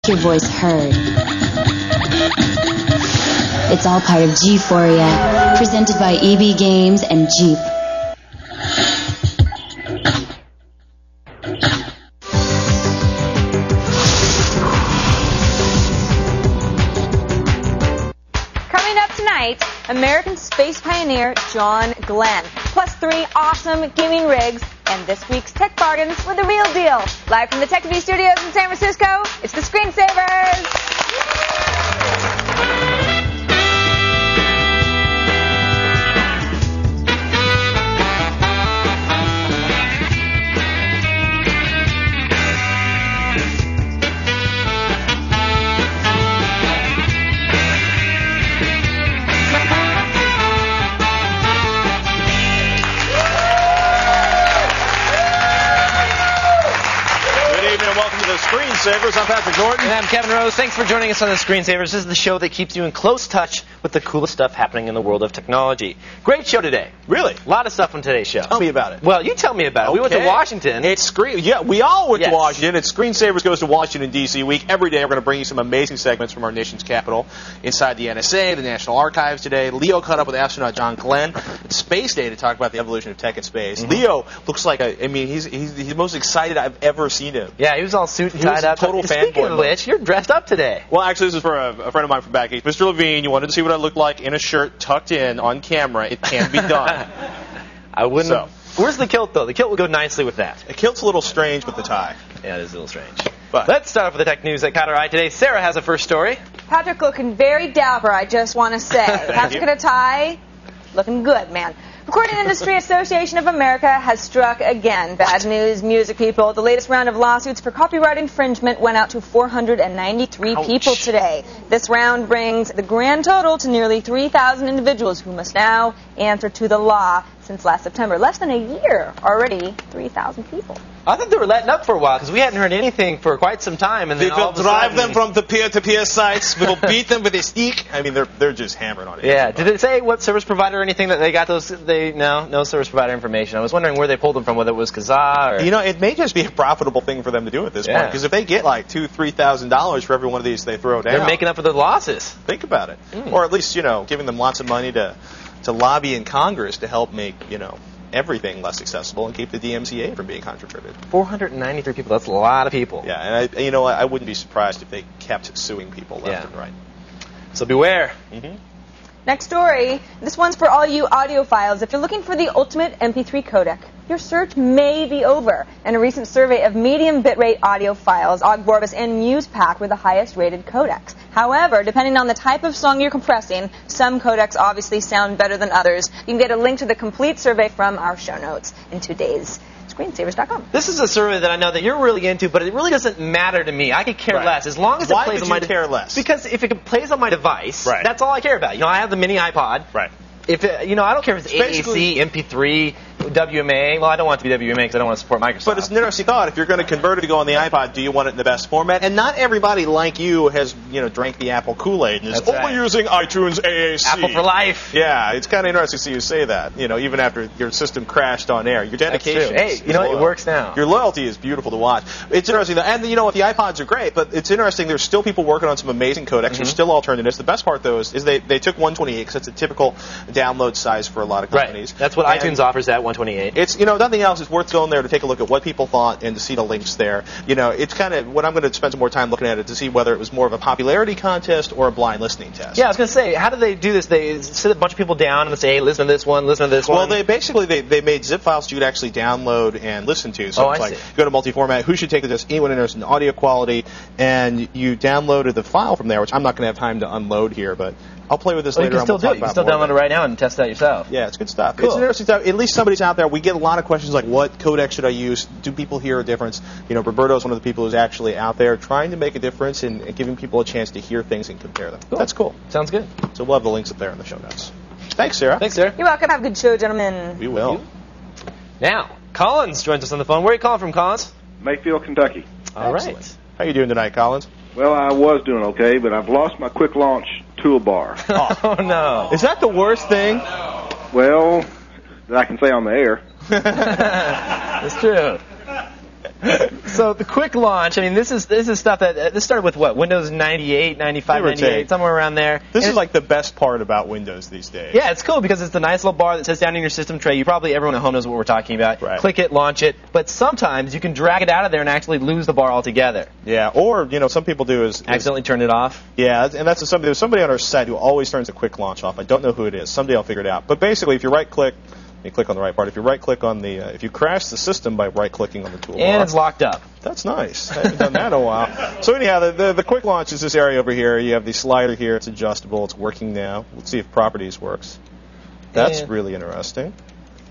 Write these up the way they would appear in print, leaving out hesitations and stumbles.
Your voice heard. It's all part of G-Phoria, presented by EB Games and Jeep. Coming up tonight, American space pioneer John Glenn, plus 3 awesome gaming rigs, and this week's tech bargains with the real deal. Live from the Tech TV studios in San Francisco, it's the Screensavers! Screensavers. I'm Patrick Norton. And I'm Kevin Rose. Thanks for joining us on the Screensavers. This is the show that keeps you in close touch with the coolest stuff happening in the world of technology. Great show today. Really? A lot of stuff on today's show. Tell me about it. Well, you tell me about it. Okay. We went to Washington. Yeah, we all went to Washington. It's Screensavers Goes to Washington, D.C. week. Every day we're going to bring you some amazing segments from our nation's capital. Inside the NSA, the National Archives today. Leo caught up with astronaut John Glenn. It's Space Day to talk about the evolution of tech and space. Mm-hmm. Leo looks like he's the most excited I've ever seen him. Yeah, he was all suit and tied up. Total fanboy. Speaking of which, you're dressed up today. Well, actually, this is for a friend of mine from back east. Mr. Levine, you wanted to see what I looked like in a shirt tucked in on camera. It can be done. I wouldn't. So. Where's the kilt, though? The kilt would go nicely with that. The kilt's a little strange with the tie. Yeah, it is a little strange. But let's start off with the tech news that caught our eye today. Sarah has a first story. Patrick looking very dapper, I just want to say. Patrick in a tie, looking good, man. Recording Industry Association of America has struck again. Bad news, music people. The latest round of lawsuits for copyright infringement went out to 493 people today. This round brings the grand total to nearly 3,000 individuals who must now answer to the law since last September. Less than a year, already 3,000 people. I thought they were letting up for a while because we hadn't heard anything for quite some time. And then we will drive them from the peer-to-peer sites. We will beat them with a stick. I mean, they're just hammered on it. Yeah. Did it say what service provider or anything that they got those? No service provider information. I was wondering where they pulled them from, whether it was Kazaa or... You know, it may just be a profitable thing for them to do at this point. Because if they get like $2,000-$3,000 for every one of these they throw down, they're making up for their losses. Think about it. Or at least, giving them lots of money to lobby in Congress to help make, everything less accessible and keep the DMCA from being controverted. 493 people. That's a lot of people. Yeah, and I wouldn't be surprised if they kept suing people left and right. So beware. Mm-hmm. Next story. This one's for all you audiophiles. If you're looking for the ultimate MP3 codec, your search may be over. In a recent survey of medium bitrate audiophiles, Ogg Vorbis and MusePack were the highest rated codecs. However, depending on the type of song you're compressing, some codecs obviously sound better than others. You can get a link to the complete survey from our show notes in today's Screensavers.com. This is a survey that I know that you're really into, but it really doesn't matter to me. I could care less as long as it plays on my. Why would you care less? Because if it plays on my device, that's all I care about. I have the mini iPod. Right. If it, I don't care if it's AAC, MP3, WMA. Well, I don't want it to be WMA because I don't want to support Microsoft. But it's an interesting thought. If you're going to convert it to go on the iPod, do you want it in the best format? And not everybody like you has, drank the Apple Kool-Aid and is only using iTunes AAC. Apple for life. Yeah, it's kind of interesting to see you say that. Even after your system crashed on air, your dedication. Hey, it works now. Your loyalty is beautiful to watch. It's interesting, and the iPods are great, but it's interesting. There's still people working on some amazing codecs. There's still alternatives. The best part, though, is they took 128 because it's a typical download size for a lot of companies. Right. That's what iTunes offers at 128. It's nothing else. It's worth going there to take a look at what people thought and to see the links there. It's kind of what I'm going to spend some more time looking at it to see whether it was more of a popularity contest or a blind listening test. Yeah, I was going to say, how do they do this? They sit a bunch of people down and they say, hey, listen to this one, listen to this one. Well, they made zip files you could actually download and listen to. So it's like, go to multi-format, who should take the test, anyone interested in audio quality, and you downloaded the file from there, which I'm not going to have time to unload here, but I'll play with this later. You can still do it. You can still download it right now and test it out yourself. Yeah, it's good stuff. Cool. It's interesting stuff. At least somebody's out there. We get a lot of questions like, what codec should I use? Do people hear a difference? Roberto's one of the people who's actually out there trying to make a difference and giving people a chance to hear things and compare them. Cool. That's cool. Sounds good. So we'll have the links up there in the show notes. Thanks, Sarah. Thanks, Sarah. You're welcome. Have a good show, gentlemen. We will. Now, Collins joins us on the phone. Where are you calling from, Collins? Mayfield, Kentucky. All right. How are you doing tonight, Collins? Well, I was doing okay, but I've lost my quick launch toolbar. Oh, no. Is that the worst thing? Well, that I can say on the air. It's true. So the quick launch, I mean, this is stuff that this started with what, Windows 98, 95, 98, somewhere around there. This is like the best part about Windows these days. Yeah, it's cool because it's the nice little bar that sits down in your system tray. Everyone at home knows what we're talking about. Right. Click it, launch it, but sometimes you can drag it out of there and actually lose the bar altogether. Yeah, or some people do is accidentally turn it off. Yeah, and that's somebody. There's somebody on our site who always turns the quick launch off. I don't know who it is. Someday I'll figure it out. But basically, if you right-click. You click on the right part. If you right-click on if you crash the system by right-clicking on the toolbar. And it's locked up. That's nice. I haven't done that in a while. So anyhow, the quick launch is this area over here. You have the slider here. It's adjustable. It's working now. Let's see if properties works. That's really interesting.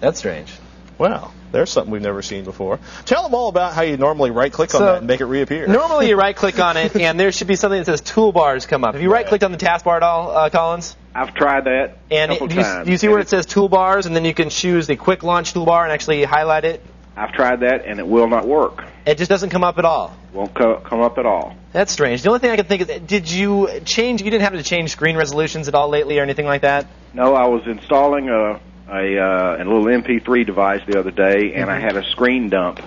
That's strange. Wow, there's something we've never seen before. Tell them all about how you normally right-click on that and make it reappear. Normally you right-click on it, and there should be something that says toolbars come up. Have you right-clicked on the taskbar at all, Collins? I've tried that a couple times. Do you see where it says toolbars, and then you can choose the quick launch toolbar and actually highlight it? I've tried that, and it will not work. It just doesn't come up at all? Won't come up at all. That's strange. The only thing I can think is, did you didn't happen to change screen resolutions at all lately or anything like that? No, I was installing a little MP3 device the other day, and I had a screen dump,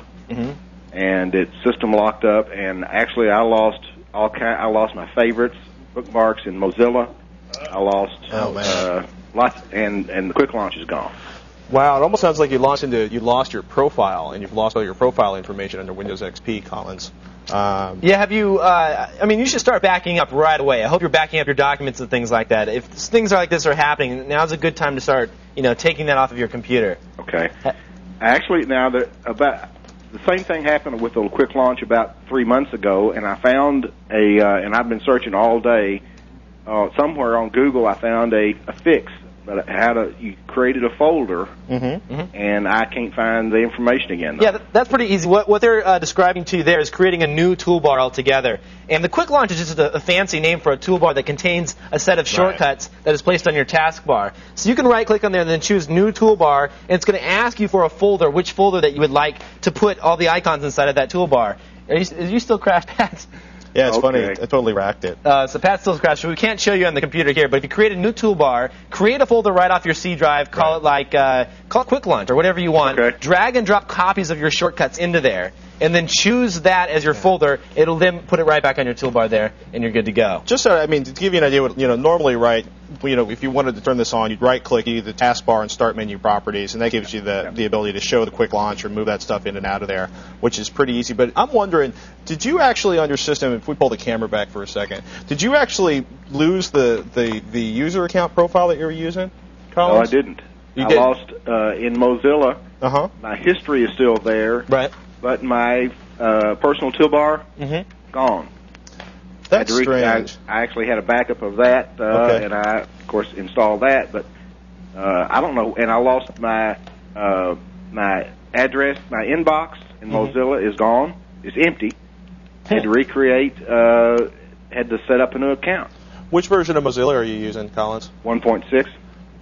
and it system locked up, and actually I lost my favorites, bookmarks in Mozilla. I lost lots, and the quick launch is gone. Wow, it almost sounds like you lost your profile, and you've lost all your profile information under Windows XP, Collins. Yeah, have you, you should start backing up right away. I hope you're backing up your documents and things like that. If things like this are happening, now's a good time to start, taking that off of your computer. Okay. Actually, about the same thing happened with the quick launch about 3 months ago, and I found and I've been searching all day, somewhere on Google I found a fix. But you created a folder, and I can't find the information again. Though. Yeah, that's pretty easy. What they're describing to you there is creating a new toolbar altogether. And the quick launch is just a fancy name for a toolbar that contains a set of shortcuts that is placed on your taskbar. So you can right-click on there and then choose New Toolbar, and it's going to ask you for a folder, which folder that you would like to put all the icons inside of that toolbar. Are you still crashed, Pat? Yeah, it's funny. I totally racked it. So Pat still crashed. We can't show you on the computer here, but if you create a new toolbar, create a folder right off your C drive, call it Quick Launch or whatever you want. Okay. Drag and drop copies of your shortcuts into there, and then choose that as your folder. It'll then put it right back on your toolbar there, and you're good to go. Just so, to give you an idea, normally, if you wanted to turn this on, you'd right-click either the taskbar and start menu properties, and that gives you the ability to show the quick launch or move that stuff in and out of there, which is pretty easy. But I'm wondering, did you actually, on your system, if we pull the camera back for a second, did you actually lose the user account profile that you were using, Collins? No, I didn't. I lost in Mozilla. My history is still there. Right. But my personal toolbar, gone. That's strange. I actually had a backup of that, and I, of course, installed that. But I don't know. And I lost my my address, my inbox in Mozilla is gone. It's empty. Had to recreate. Had to set up a new account. Which version of Mozilla are you using, Collins? 1.6.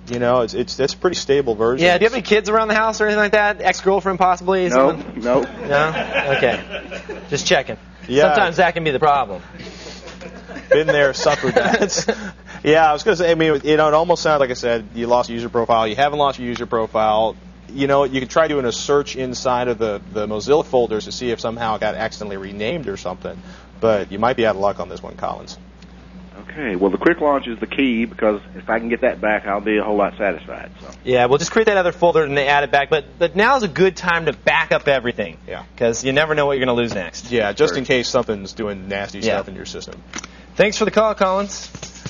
That's a pretty stable version. Yeah, do you have any kids around the house or anything like that? Ex-girlfriend possibly? No. No? Okay. Just checking. Yeah. Sometimes that can be the problem. Been there, suffered that. Yeah, I was going to say, it almost sounds like I said, you lost your user profile. You haven't lost your user profile. You could try doing a search inside of the Mozilla folders to see if somehow it got accidentally renamed or something. But you might be out of luck on this one, Collins. Okay, well, the quick launch is the key because if I can get that back, I'll be a whole lot satisfied. So. Yeah, well, just create that other folder and add it back. But now's a good time to back up everything. Yeah. Because you never know what you're going to lose next. Yeah, just in case something's doing nasty stuff in your system. Thanks for the call, Collins.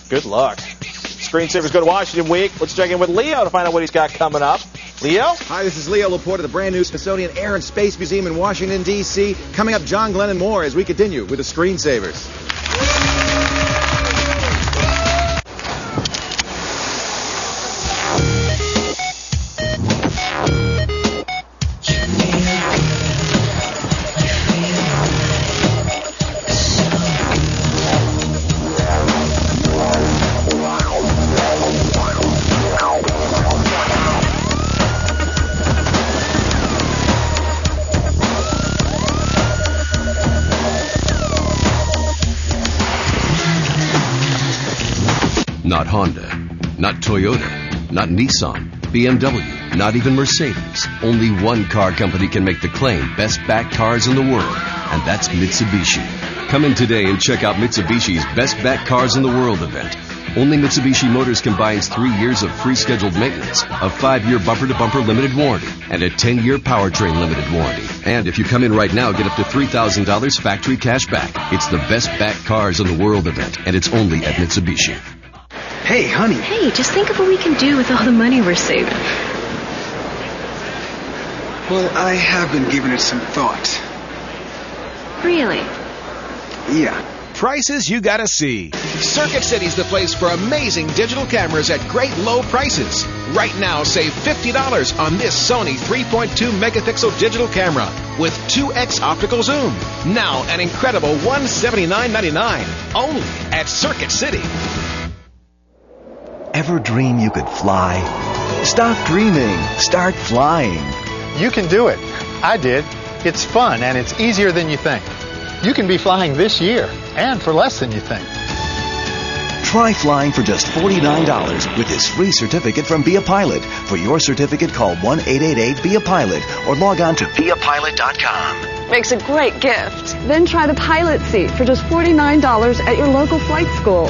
Good luck. Screensavers go to Washington Week. Let's check in with Leo to find out what he's got coming up. Leo? Hi, this is Leo Laporte of the brand new Smithsonian Air and Space Museum in Washington, D.C. Coming up, John Glenn and more as we continue with the Screensavers. Not Honda, not Toyota, not Nissan, BMW, Not even Mercedes. Only one car company can make the claim best backed cars in the world, and that's Mitsubishi. Come in today and check out Mitsubishi's Best Backed Cars in the World event. Only Mitsubishi Motors combines 3 years of free scheduled maintenance, a 5-year bumper-to-bumper limited warranty, and a 10-year powertrain limited warranty. And if you come in right now, get up to $3,000 factory cash back. It's the Best Backed Cars in the World event, and it's only at Mitsubishi. Hey, honey. Hey, just think of what we can do with all the money we're saving. Well, I have been giving it some thought. Really? Yeah. Prices you gotta see. Circuit City's the place for amazing digital cameras at great low prices. Right now, save $50 on this Sony 3.2 megapixel digital camera with 2x optical zoom. Now, an incredible $179.99 only at Circuit City. Ever dream you could fly? Stop dreaming. Start flying. You can do it. I did. It's fun and it's easier than you think. You can be flying this year and for less than you think. Try flying for just $49 with this free certificate from Be a Pilot. For your certificate, call 1-888-BE-A-PILOT or log on to beapilot.com. Makes a great gift. Then try the pilot seat for just $49 at your local flight school.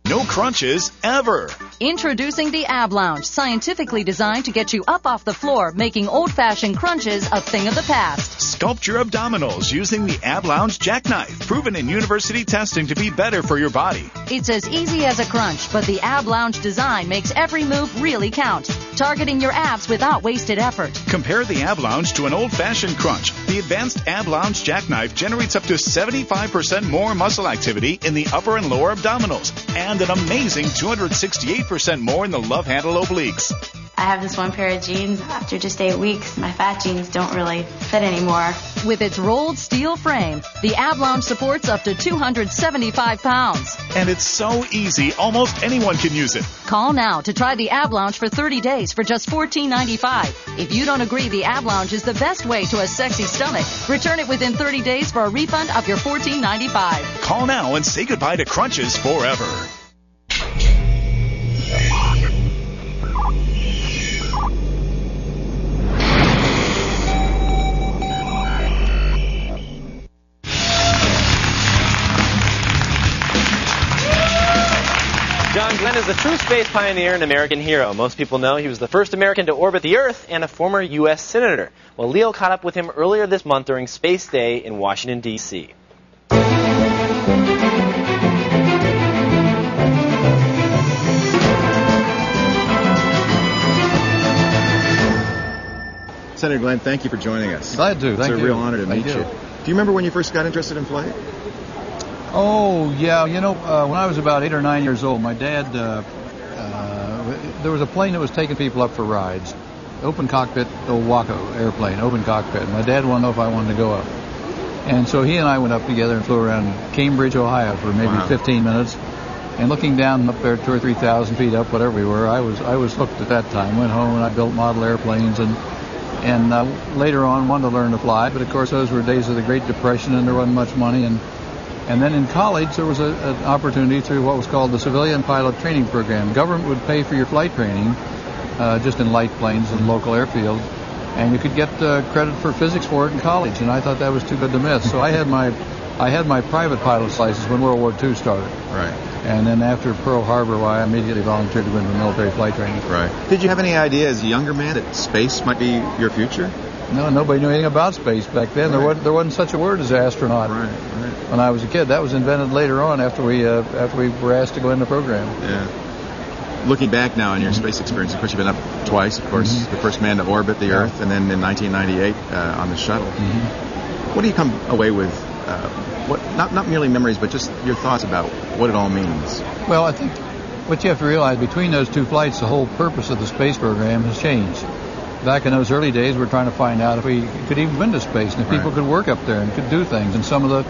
No crunches ever. Introducing the Ab Lounge, scientifically designed to get you up off the floor, making old-fashioned crunches a thing of the past. Sculpt your abdominals using the Ab Lounge jackknife, proven in university testing to be better for your body. It's as easy as a crunch, but the Ab Lounge design makes every move really count, targeting your abs without wasted effort. Compare the Ab Lounge to an old-fashioned crunch. The advanced Ab Lounge jackknife generates up to 75% more muscle activity in the upper and lower abdominals, and an amazing 268% more in the love handle obliques. I have this one pair of jeans. After just 8 weeks, my fat jeans don't really fit anymore. With its rolled steel frame, the Ab Lounge supports up to 275 pounds. And it's so easy, almost anyone can use it. Call now to try the Ab Lounge for 30 days for just $14.95. If you don't agree the Ab Lounge is the best way to a sexy stomach, return it within 30 days for a refund of your $14.95. Call now and say goodbye to crunches forever. John Glenn is a true space pioneer and American hero. Most people know he was the first American to orbit the Earth and a former U.S. Senator. Well, Leo caught up with him earlier this month during Space Day in Washington, D.C. Senator Glenn, thank you for joining us. Glad to. Thank you. It's a real honor to meet you. Do you remember when you first got interested in flight? Oh, yeah. You know, when I was about 8 or 9 years old, my dad, there was a plane that was taking people up for rides. Open cockpit, old Waco airplane, open cockpit. My dad wanted to know if I wanted to go up. And so he and I went up together and flew around Cambridge, Ohio for maybe 15 minutes. And looking down up there 2,000 or 3,000 feet up, whatever we were, I was hooked at that time. Went home and I built model airplanes and later on wanted to learn to fly. But of course those were days of the Great Depression and there wasn't much money. And then in college, there was an opportunity through what was called the Civilian Pilot Training Program. Government would pay for your flight training, just in light planes in local airfields, and you could get credit for physics for it in college. And I thought that was too good to miss. So I had my private pilot's license when World War II started. Right. And then after Pearl Harbor, I immediately volunteered to go into military flight training. Right. Did you have any idea as a younger man that space might be your future? No, nobody knew anything about space back then. Right. There wasn't such a word as astronaut. Right. When I was a kid, that was invented later on after we were asked to go in the program. Yeah. Looking back now on your space experience, of course you've been up twice. Of course, the first man to orbit the Earth, and then in 1998 on the shuttle. What do you come away with? Not merely memories, but just your thoughts about what it all means. Well, I think what you have to realize between those two flights, the whole purpose of the space program has changed. Back in those early days, we were trying to find out if we could even win to space and if people could work up there and could do things. And some of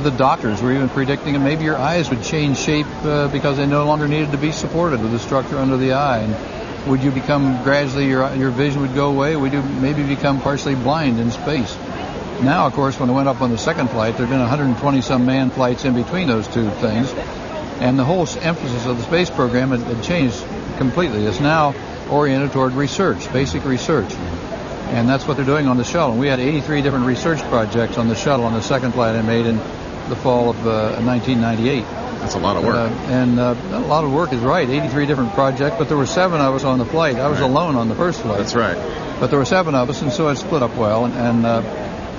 the doctors were even predicting that maybe your eyes would change shape because they no longer needed to be supported with the structure under the eye. And would you become gradually, your vision would go away? Would you maybe become partially blind in space? Now, of course, when I went up on the second flight, there have been 120-some manned flights in between those two things. And the whole emphasis of the space program had changed completely. It's now oriented toward research, basic research. And that's what they're doing on the shuttle. We had 83 different research projects on the shuttle on the second flight I made in the fall of 1998. That's a lot of work. A lot of work is right, 83 different projects, but there were 7 of us on the flight. I was alone on the first flight. That's right. But there were 7 of us, and so it split up well. And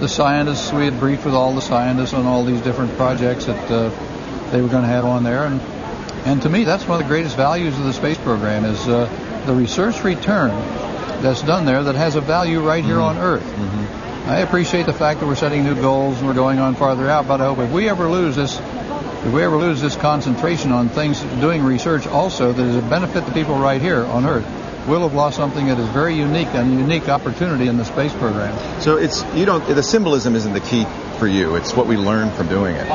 the scientists, we had briefed with all the scientists on all these different projects that they were going to have on there. And to me, that's one of the greatest values of the space program is the research return that's done there that has a value right here on Earth. I appreciate the fact that we're setting new goals and we're going on farther out, but I hope if we ever lose this concentration on things, doing research also that is a benefit to people right here on Earth, we'll have lost something that is very unique and a unique opportunity in the space program. So the symbolism isn't the key for you. It's what we learn from doing it.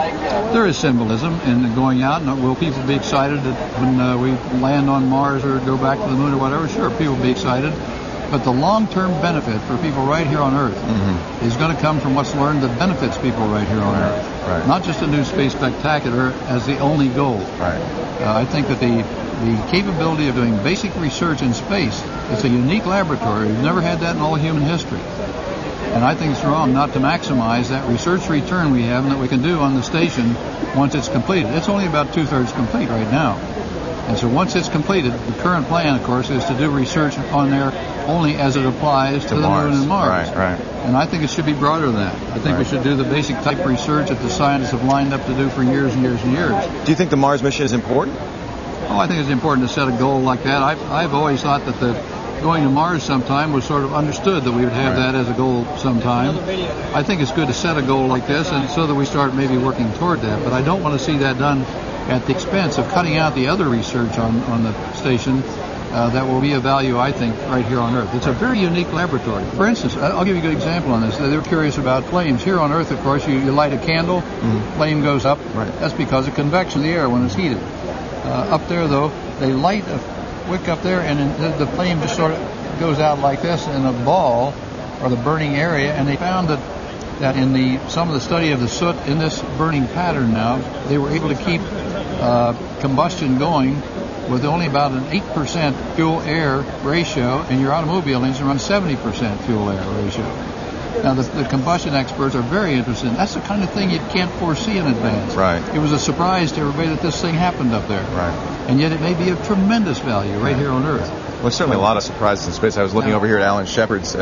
There is symbolism in going out, and will people be excited that when we land on Mars or go back to the moon or whatever? Sure, people will be excited. But the long-term benefit for people right here on Earth is going to come from what's learned that benefits people right here on Earth. Right. Not just a new space spectacular as the only goal. Right. I think that the capability of doing basic research in space, it's a unique laboratory. We've never had that in all human history. And I think it's wrong not to maximize that research return we have and that we can do on the station once it's completed. It's only about 2/3 complete right now. And so once it's completed, the current plan, of course, is to do research on there only as it applies to the moon and Mars. Right. And I think it should be broader than that. I think we should do the basic type research that the scientists have lined up to do for years and years and years. Do you think the Mars mission is important? Oh, I think it's important to set a goal like that. I've always thought that going to Mars sometime was sort of understood that we would have that as a goal sometime. I think it's good to set a goal like this and so that we start maybe working toward that. But I don't want to see that done at the expense of cutting out the other research on the station that will be of value, I think, right here on Earth. It's a very unique laboratory. For instance, I'll give you a good example on this. They were curious about flames. Here on Earth, of course, you light a candle, flame goes up. Right. That's because of convection of the air when it's heated. Up there, though, they light a wick up there, and the flame just sort of goes out like this in a ball, or the burning area, and they found that in some of the study of the soot in this burning pattern now, they were able to keep combustion going with only about an 8% fuel-air ratio, and your automobile engine runs 70% fuel-air ratio. Now, the combustion experts are very interested in. That's the kind of thing you can't foresee in advance. Right. It was a surprise to everybody that this thing happened up there. Right. And yet it may be of tremendous value right here on Earth. Well, there's certainly a lot of surprises in space. I was looking over here at Alan Shepard's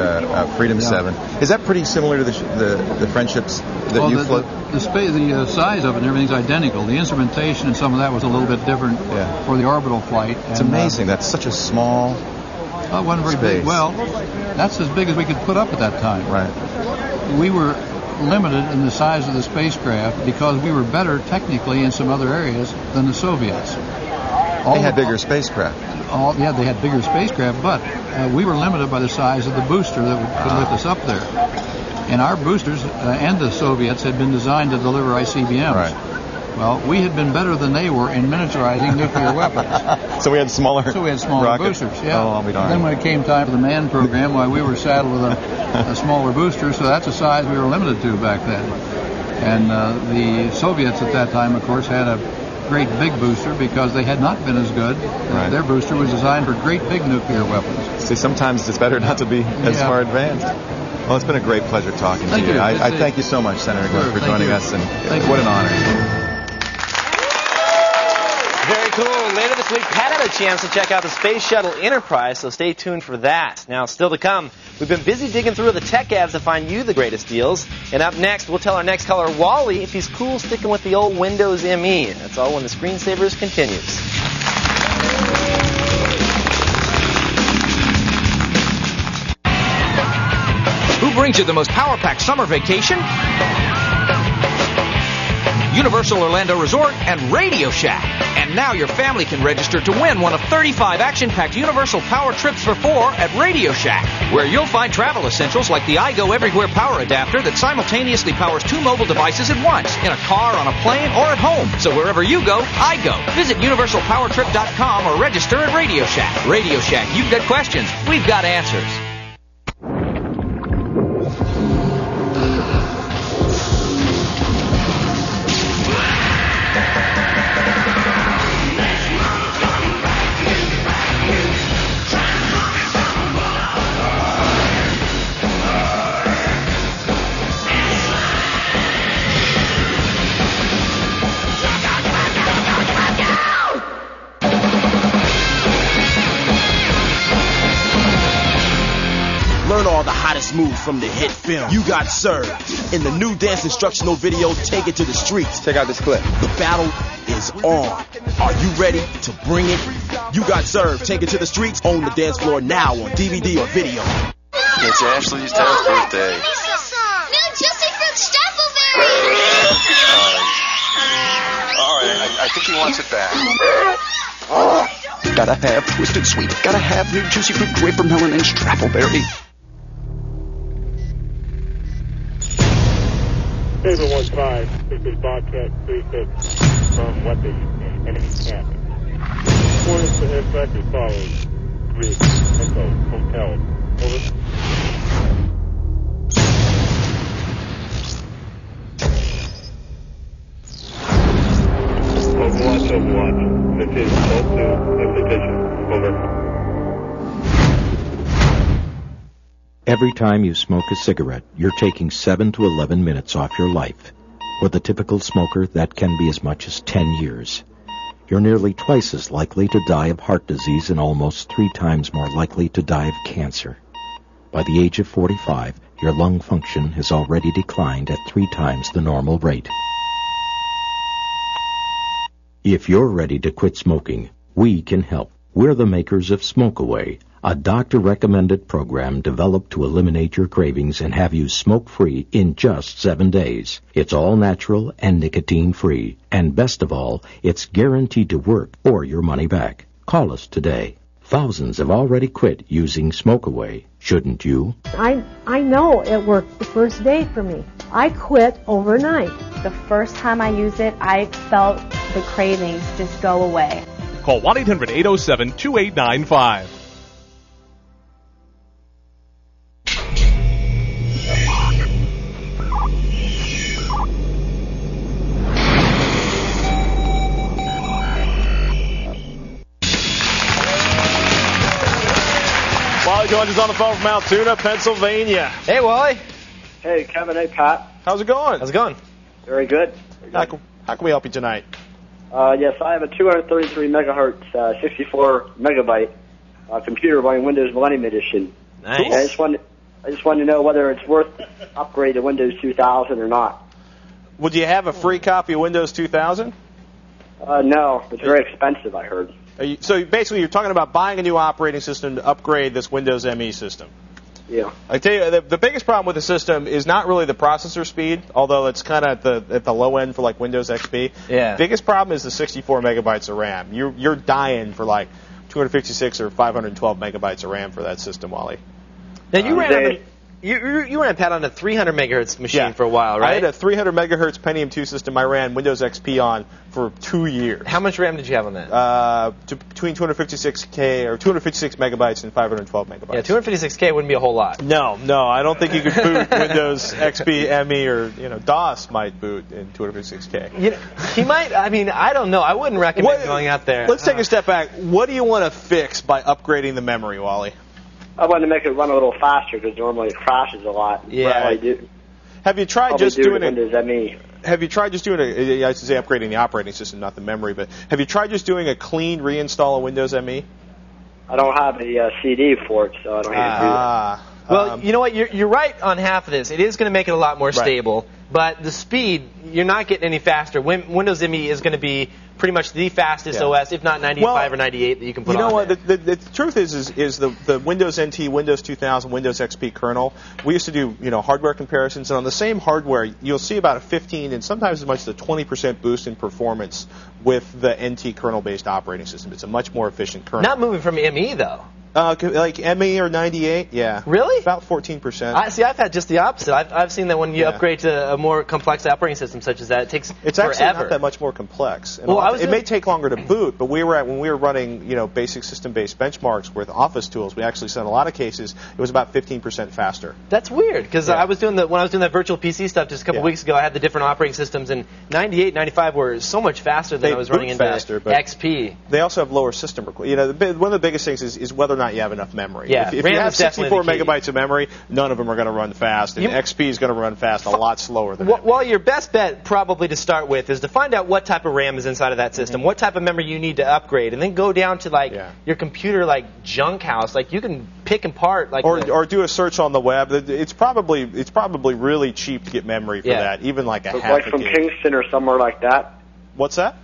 Freedom 7. Is that pretty similar to the Friendships that you float? The size of it and everything's identical. The instrumentation and some of that was a little bit different for the orbital flight. It's amazing. That's such a small it wasn't very big. Well, that's as big as we could put up at that time. Right. We were limited in the size of the spacecraft because we were better technically in some other areas than the Soviets. They had bigger spacecraft. They had bigger spacecraft, but we were limited by the size of the booster that could lift us up there. And our boosters and the Soviets had been designed to deliver ICBMs. Right. Well, we had been better than they were in miniaturizing nuclear weapons. So we had smaller rockets. Boosters, yeah. Oh, I'll be darned. Then when it came time for the manned program, we were saddled with a smaller booster, so that's a size we were limited to back then. And the Soviets at that time, of course, had a great big booster because they had not been as good. Right. Their booster was designed for great big nuclear weapons. See, sometimes it's better not to be as far advanced. Well, it's been a great pleasure talking to you. I thank you so much, Senator Glenn, for joining us, and what an honor. Very cool. Later this week, Pat had a chance to check out the Space Shuttle Enterprise, so stay tuned for that. Now, still to come, we've been busy digging through the tech ads to find you the greatest deals. And up next, we'll tell our next caller, Wally, if he's cool sticking with the old Windows ME. That's all when the Screensavers continues. Who brings you the most power-packed summer vacation? Universal Orlando Resort and Radio Shack. And now your family can register to win one of 35 action-packed Universal Power Trips for 4 at Radio Shack, where you'll find travel essentials like the iGo Everywhere power adapter that simultaneously powers 2 mobile devices at once, in a car, on a plane, or at home. So wherever you go, I go. Visit UniversalPowerTrip.com or register at Radio Shack. Radio Shack, you've got questions, we've got answers. moves from the hit film You Got Served. In the new dance instructional video, Take It to the Streets. Check out this clip. The battle is on. Are you ready to bring it? You Got Served. Take It to the Streets. Own the dance floor now on DVD or video. It's Ashley's 10th birthday. New Juicy Fruit Strappleberry! Alright, I think he wants it back. Gotta have Twisted Sweet. Gotta have New Juicy Fruit Grapefruit Melon and Strappleberry. Saber 1-5, this is Bobcat 3-6 from weapons enemy camp. Orders to impact as follows. Grid, Echo, Hotel. Over. Overwatch. This is Code 2 in position. Over. Every time you smoke a cigarette, you're taking 7 to 11 minutes off your life. For the typical smoker, that can be as much as 10 years. You're nearly twice as likely to die of heart disease and almost 3 times more likely to die of cancer. By the age of 45, your lung function has already declined at 3 times the normal rate. If you're ready to quit smoking, we can help. We're the makers of Smoke Away, a doctor-recommended program developed to eliminate your cravings and have you smoke-free in just 7 days. It's all natural and nicotine-free. And best of all, it's guaranteed to work or your money back. Call us today. Thousands have already quit using Smoke Away. Shouldn't you? I know it worked the first day for me. I quit overnight. The first time I used it, I felt the cravings just go away. Call 1-800-807-2895. Wally joins us on the phone from Altoona, Pennsylvania. Hey, Wally. Hey, Kevin. Hey, Pat. How's it going? How's it going? Very good. How can we help you tonight? Yes, I have a 233 megahertz, 64 megabyte computer running Windows Millennium Edition. Nice. And I just wanted to know whether it's worth upgrade to Windows 2000 or not. Would you have a free copy of Windows 2000? No, it's very expensive, I heard. So basically, you're talking about buying a new operating system to upgrade this Windows ME system. Yeah. I tell you, the biggest problem with the system is not really the processor speed, although it's kind of at the low end for like Windows XP. Yeah. Biggest problem is the 64 megabytes of RAM. You're dying for like 256 or 512 megabytes of RAM for that system, Wally. Now you ran Pat on a 300 megahertz machine for a while, right? I had a 300 megahertz Pentium 2 system I ran Windows XP on for 2 years. How much RAM did you have on that? Between 256K or 256 megabytes and 512 megabytes. Yeah, 256K wouldn't be a whole lot. No, I don't think you could boot Windows XP, ME, or DOS might boot in 256K. He might. I mean, I don't know. I wouldn't recommend going out there. Let's take a step back. What do you want to fix by upgrading the memory, Wally? I wanted to make it run a little faster because normally it crashes a lot. Yeah. Have you tried just doing Windows ME? Have you tried just doing I should say upgrading the operating system, not the memory, but have you tried just doing a clean reinstall of Windows ME? I don't have a CD for it, so I don't need to do that. Well, you know what? You're right on half of this. It is going to make it a lot more stable, but the speed, you're not getting any faster. Windows ME is going to be pretty much the fastest OS, if not 95 or 98 that you can put on. You know what? The truth is the Windows NT, Windows 2000, Windows XP kernel. We used to do hardware comparisons, and on the same hardware, you'll see about a 15 and sometimes as much as a 20% boost in performance with the NT kernel-based operating system. It's a much more efficient kernel. Not moving from ME though. Like ME or 98, yeah. Really? About 14%. I've had just the opposite. I've seen that when you upgrade to a more complex operating system such as that, it takes It's forever. actually not that much more complex. And it may take longer to boot, but when we were running basic system-based benchmarks with Office tools, we actually saw in a lot of cases it was about 15% faster. That's weird because when I was doing that virtual PC stuff just a couple weeks ago, I had the different operating systems, and 98, 95 were so much faster than I was running into XP. They also have lower system requirements. One of the biggest things is whether or not you have enough memory. Yeah, if RAM you have is definitely 64 the key. megabytes of memory, none of them are going to run fast, and XP is going to run fast a lot slower than that. Well, your best bet probably to start with is to find out what type of RAM is inside of that system, what type of memory you need to upgrade, and then go down to like your computer like junk house. Like you can pick apart like or do a search on the web. It's probably really cheap to get memory for that, even like a half like a from gig. Kingston or somewhere like that. What's that?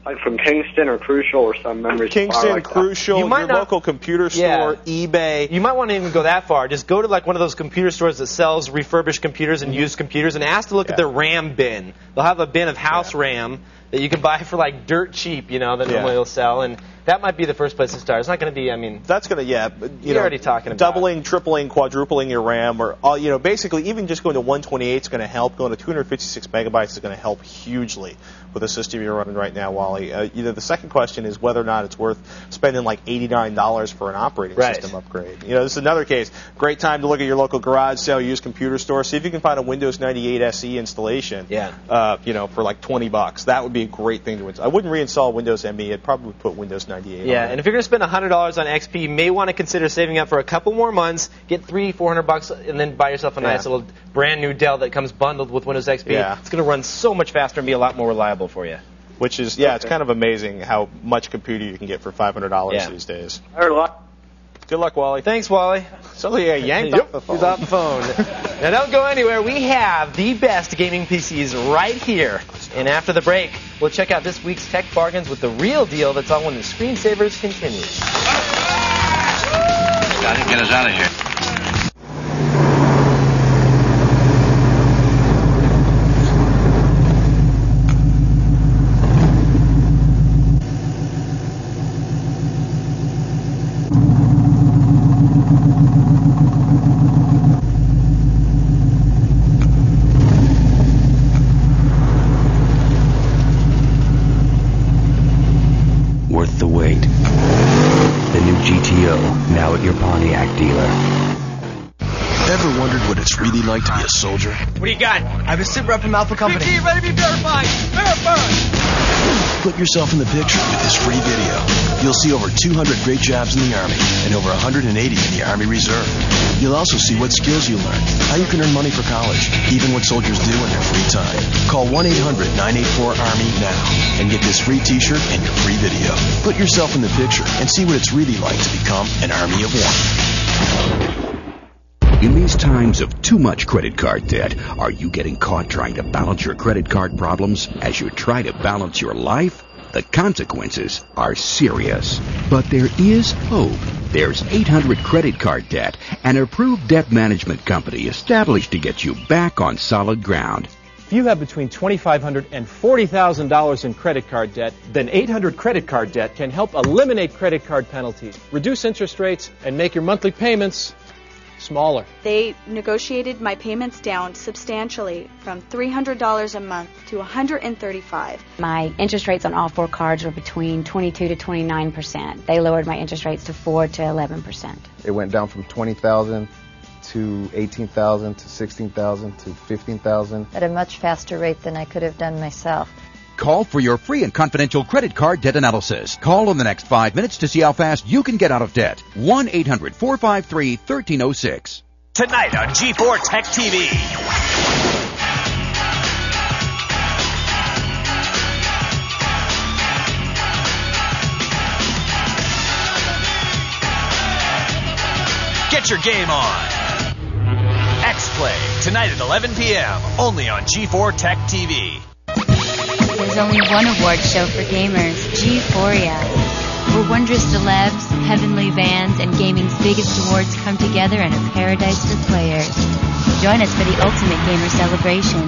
Like from Kingston or Crucial or some memory supplier Kingston, like Crucial, your local computer store, eBay. You might want to even go that far. Just go to like one of those computer stores that sells refurbished computers and used computers and ask to look at their RAM bin. They'll have a bin of house RAM that you can buy for like dirt cheap, that normally they'll sell, and that might be the first place to start. It's not going to be, that's going to, you're already talking about doubling, tripling, quadrupling your RAM, or basically even just going to 128 is going to help. Going to 256 megabytes is going to help hugely with the system you're running right now, Wally. The second question is whether or not it's worth spending like $89 for an operating system upgrade. This is another case. Great time to look at your local garage sale, used computer store. See if you can find a Windows 98 SE installation. For like $20. That would be a great thing to install. I wouldn't reinstall Windows ME. I'd probably put Windows 98 on Yeah, there. and if you're going to spend $100 on XP, you may want to consider saving up for a couple more months, get $300-400, and then buy yourself a nice little brand new Dell that comes bundled with Windows XP. Yeah. It's going to run so much faster and be a lot more reliable for you. Which is, it's kind of amazing how much computer you can get for $500 these days. Good luck, Wally. Thanks, Wally. Somebody yanked off the phone. He's off the phone. Now, don't go anywhere. We have the best gaming PCs right here. And after the break, we'll check out this week's Tech Bargains with the real deal that's on when the screensavers continue. Gotta get us out of here. Worth the wait. The new GTO, now at your Pontiac dealer. Ever wondered what it's really like to be a soldier? What do you got? I have a sit rep from Alpha Company. BT, ready to be verified. Verified. Put yourself in the picture with this free video. You'll see over 200 great jobs in the Army and over 180 in the Army Reserve. You'll also see what skills you learn, how you can earn money for college, even what soldiers do in their free time. Call 1-800-984-ARMY now and get this free t-shirt and your free video. Put yourself in the picture and see what it's really like to become an Army of One. In these times of too much credit card debt, are you getting caught trying to balance your credit card problems as you try to balance your life? The consequences are serious. But there is hope. There's 800 Credit Card Debt, an approved debt management company established to get you back on solid ground. If you have between $2,500 and $40,000 in credit card debt, then 800 Credit Card Debt can help eliminate credit card penalties, reduce interest rates, and make your monthly payments smaller. They negotiated my payments down substantially from $300 a month to $135. My interest rates on all 4 cards were between 22 to 29%. They lowered my interest rates to 4 to 11%. It went down from $20,000 to $18,000 to $16,000 to $15,000. At a much faster rate than I could have done myself. Call for your free and confidential credit card debt analysis. Call in the next 5 minutes to see how fast you can get out of debt. 1-800-453-1306. Tonight on G4 Tech TV. Get your game on. X-Play, tonight at 11 p.m., only on G4 Tech TV. There's only one award show for gamers, G4ia, where wondrous celebs, heavenly vans, and gaming's biggest awards come together in a paradise for players. Join us for the ultimate gamer celebration.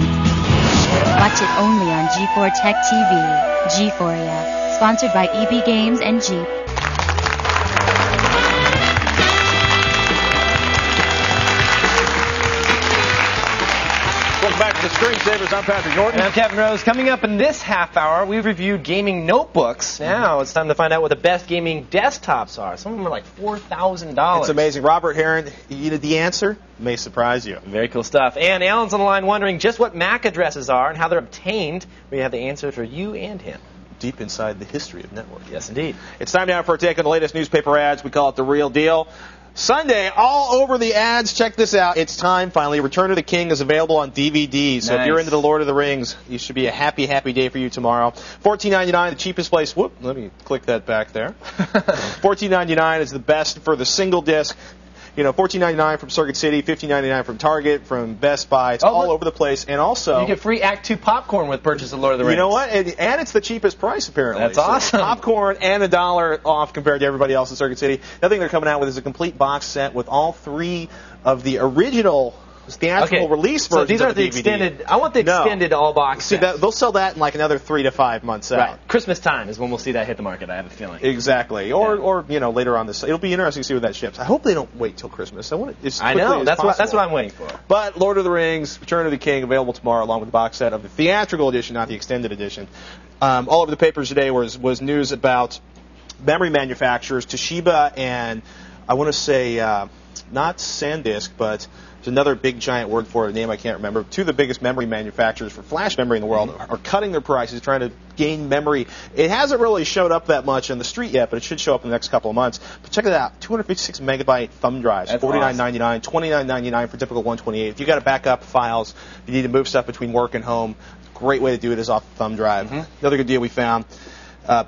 Watch it only on G4 Tech TV. G4ia, sponsored by EB Games and Jeep. Welcome back to the Screensavers. I'm Patrick Norton. And I'm Kevin Rose. Coming up in this half hour, we've reviewed gaming notebooks. Now it's time to find out what the best gaming desktops are. Some of them are like $4,000. It's amazing. Robert Heron, the answer may surprise you. Very cool stuff. And Alan's on the line wondering just what MAC addresses are and how they're obtained. We have the answer for you and him. deep inside the history of network. Yes, indeed. It's time now for a take on the latest newspaper ads. We call it The Real Deal. Sunday, all over the ads. Check this out. It's time, finally. Return of the King is available on DVD. So if you're into the Lord of the Rings, it should be a happy, happy day for you tomorrow. $14.99, the cheapest place. Whoop, let me click that back there. $14.99 is the best for the single disc. You know, $14.99 from Circuit City, $15.99 from Target, from Best Buy. It's all over the place. And also, you get free Act 2 popcorn with purchase of Lord of the Rings. You know what? And it's the cheapest price, apparently. That's awesome. Popcorn and $1 off compared to everybody else in Circuit City. The other thing they're coming out with is a complete box set with all 3 of the original theatrical release versions. So these aren't the DVD. extended. I want the extended all box. See, they'll sell that in like another 3 to 5 months out. Right. Christmas time is when we'll see that hit the market. I have a feeling. Exactly. Or you know, later on this. It'll be interesting to see where that ships. I hope they don't wait till Christmas. I want it as quickly as that's possible. what I'm waiting for. But Lord of the Rings, Return of the King, available tomorrow along with the box set of the theatrical edition, not the extended edition. All over the papers today was news about memory manufacturers, Toshiba and I want to say not SanDisk, but there's another big giant word for it, a name I can't remember. 2 of the biggest memory manufacturers for flash memory in the world are cutting their prices, trying to gain memory. It hasn't really showed up that much on the street yet, but it should show up in the next couple of months. But check it out, 256 megabyte thumb drives, $49.99, $29.99 for typical 128. If you got to back up files, you need to move stuff between work and home, great way to do it is off the thumb drive. Another good deal we found.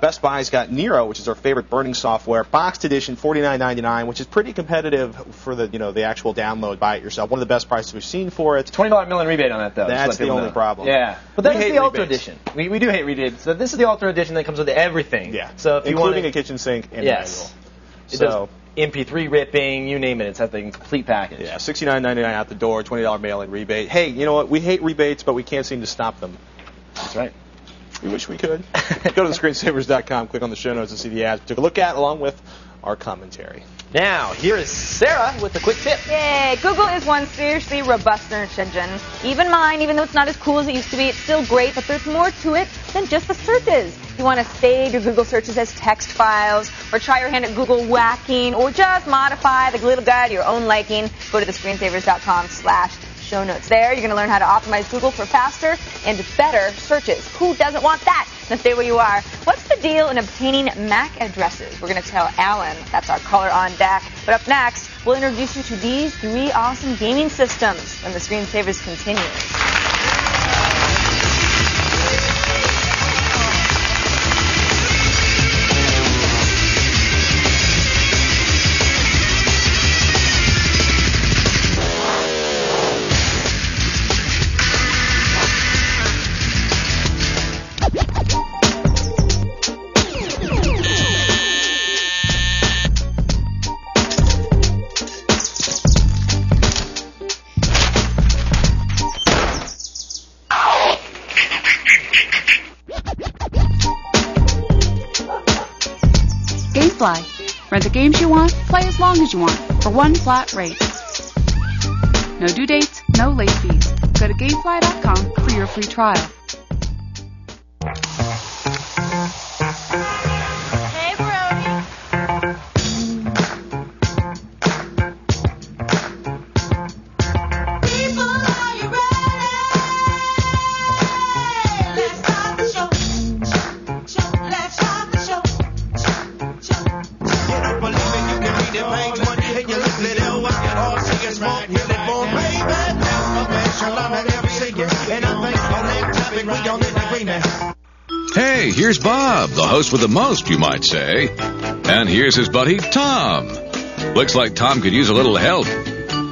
Best Buy's got Nero, which is our favorite burning software, boxed edition, $49.99, which is pretty competitive for the actual download. Buy it yourself. One of the best prices we've seen for it. $20 million rebate on that though. That's the only problem. Yeah, but that's the Ultra edition. We do hate rebates. So this is the Ultra edition that comes with everything. Yeah. So if you including a kitchen sink and manual. It does MP3 ripping, you name it. It's at the complete package. Yeah, $69.99 out the door, $20 mail-in rebate. Hey, you know what? We hate rebates, but we can't seem to stop them. That's right. We wish we could. Go to thescreensavers.com, click on the show notes and see the ads we took a look at, along with our commentary. Now, here is Sarah with a quick tip. Yay! Google is one seriously robust search engine. Even mine, even though it's not as cool as it used to be, it's still great, but there's more to it than just the searches. You want to save your Google searches as text files, or try your hand at Google whacking, or just modify the little guide to your own liking. Go to thescreensavers.com/show notes. There, you're going to learn how to optimize Google for faster and better searches. Who doesn't want that? Now stay where you are. What's the deal in obtaining MAC addresses? We're going to tell Alan. That's our caller on deck. But up next, we'll introduce you to these 3 awesome gaming systems when the Screensavers continues. Rent the games you want, play as long as you want, for one flat rate. No due dates, no late fees. Go to Gamefly.com for your free trial. Hey, Brody. People, are you ready? Let's start the show. Let's start the show. You don't believe it, you can read it, page 1, and you look it over. All see is more, hear it more, baby. Information, I'm at every second, and I think on that topic, we don't agree now. Hey, here's Bob, the host with the most, you might say. And here's his buddy, Tom. Looks like Tom could use a little help.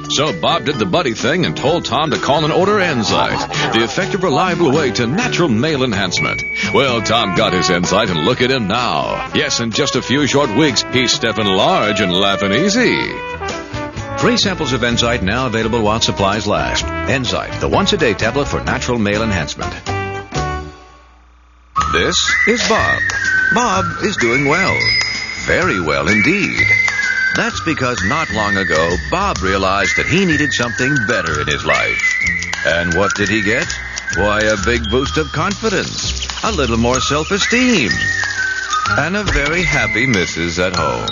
So Bob did the buddy thing and told Tom to call and order Enzyte, the effective, reliable way to natural male enhancement. Well, Tom got his Enzyte, and look at him now. Yes, in just a few short weeks, he's stepping large and laughing easy. Free samples of Enzyte now available while supplies last. Enzyte, the once-a-day tablet for natural male enhancement. This is Bob. Bob is doing well. Very well indeed. That's because not long ago, Bob realized that he needed something better in his life. And what did he get? Why, a big boost of confidence, a little more self-esteem, and a very happy missus at home.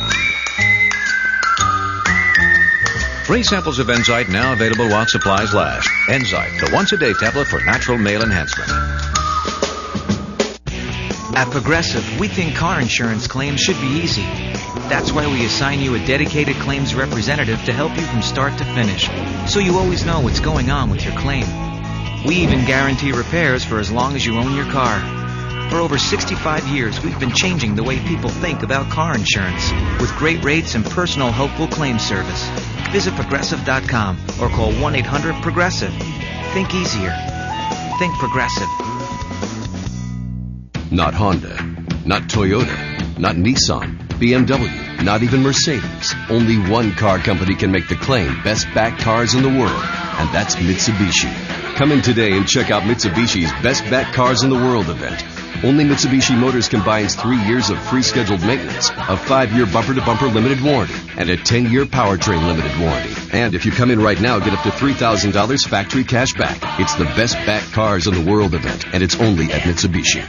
Free samples of Enzyte now available while supplies last. Enzyte, the once-a-day tablet for natural male enhancement. At Progressive, we think car insurance claims should be easy. That's why we assign you a dedicated claims representative to help you from start to finish, so you always know what's going on with your claim. We even guarantee repairs for as long as you own your car. For over 65 years, we've been changing the way people think about car insurance with great rates and personal, helpful claim service. Visit Progressive.com or call 1-800-PROGRESSIVE. Think easier. Think Progressive. Not Honda, not Toyota, not Nissan, BMW, not even Mercedes. Only one car company can make the claim best backed cars in the world, and that's Mitsubishi. Come in today and check out Mitsubishi's Best Backed Cars in the World event. Only Mitsubishi Motors combines 3 years of free scheduled maintenance, a 5-year bumper-to-bumper limited warranty, and a 10-year powertrain limited warranty. And if you come in right now, get up to $3,000 factory cash back. It's the Best Backed Cars in the World event, and it's only at Mitsubishi.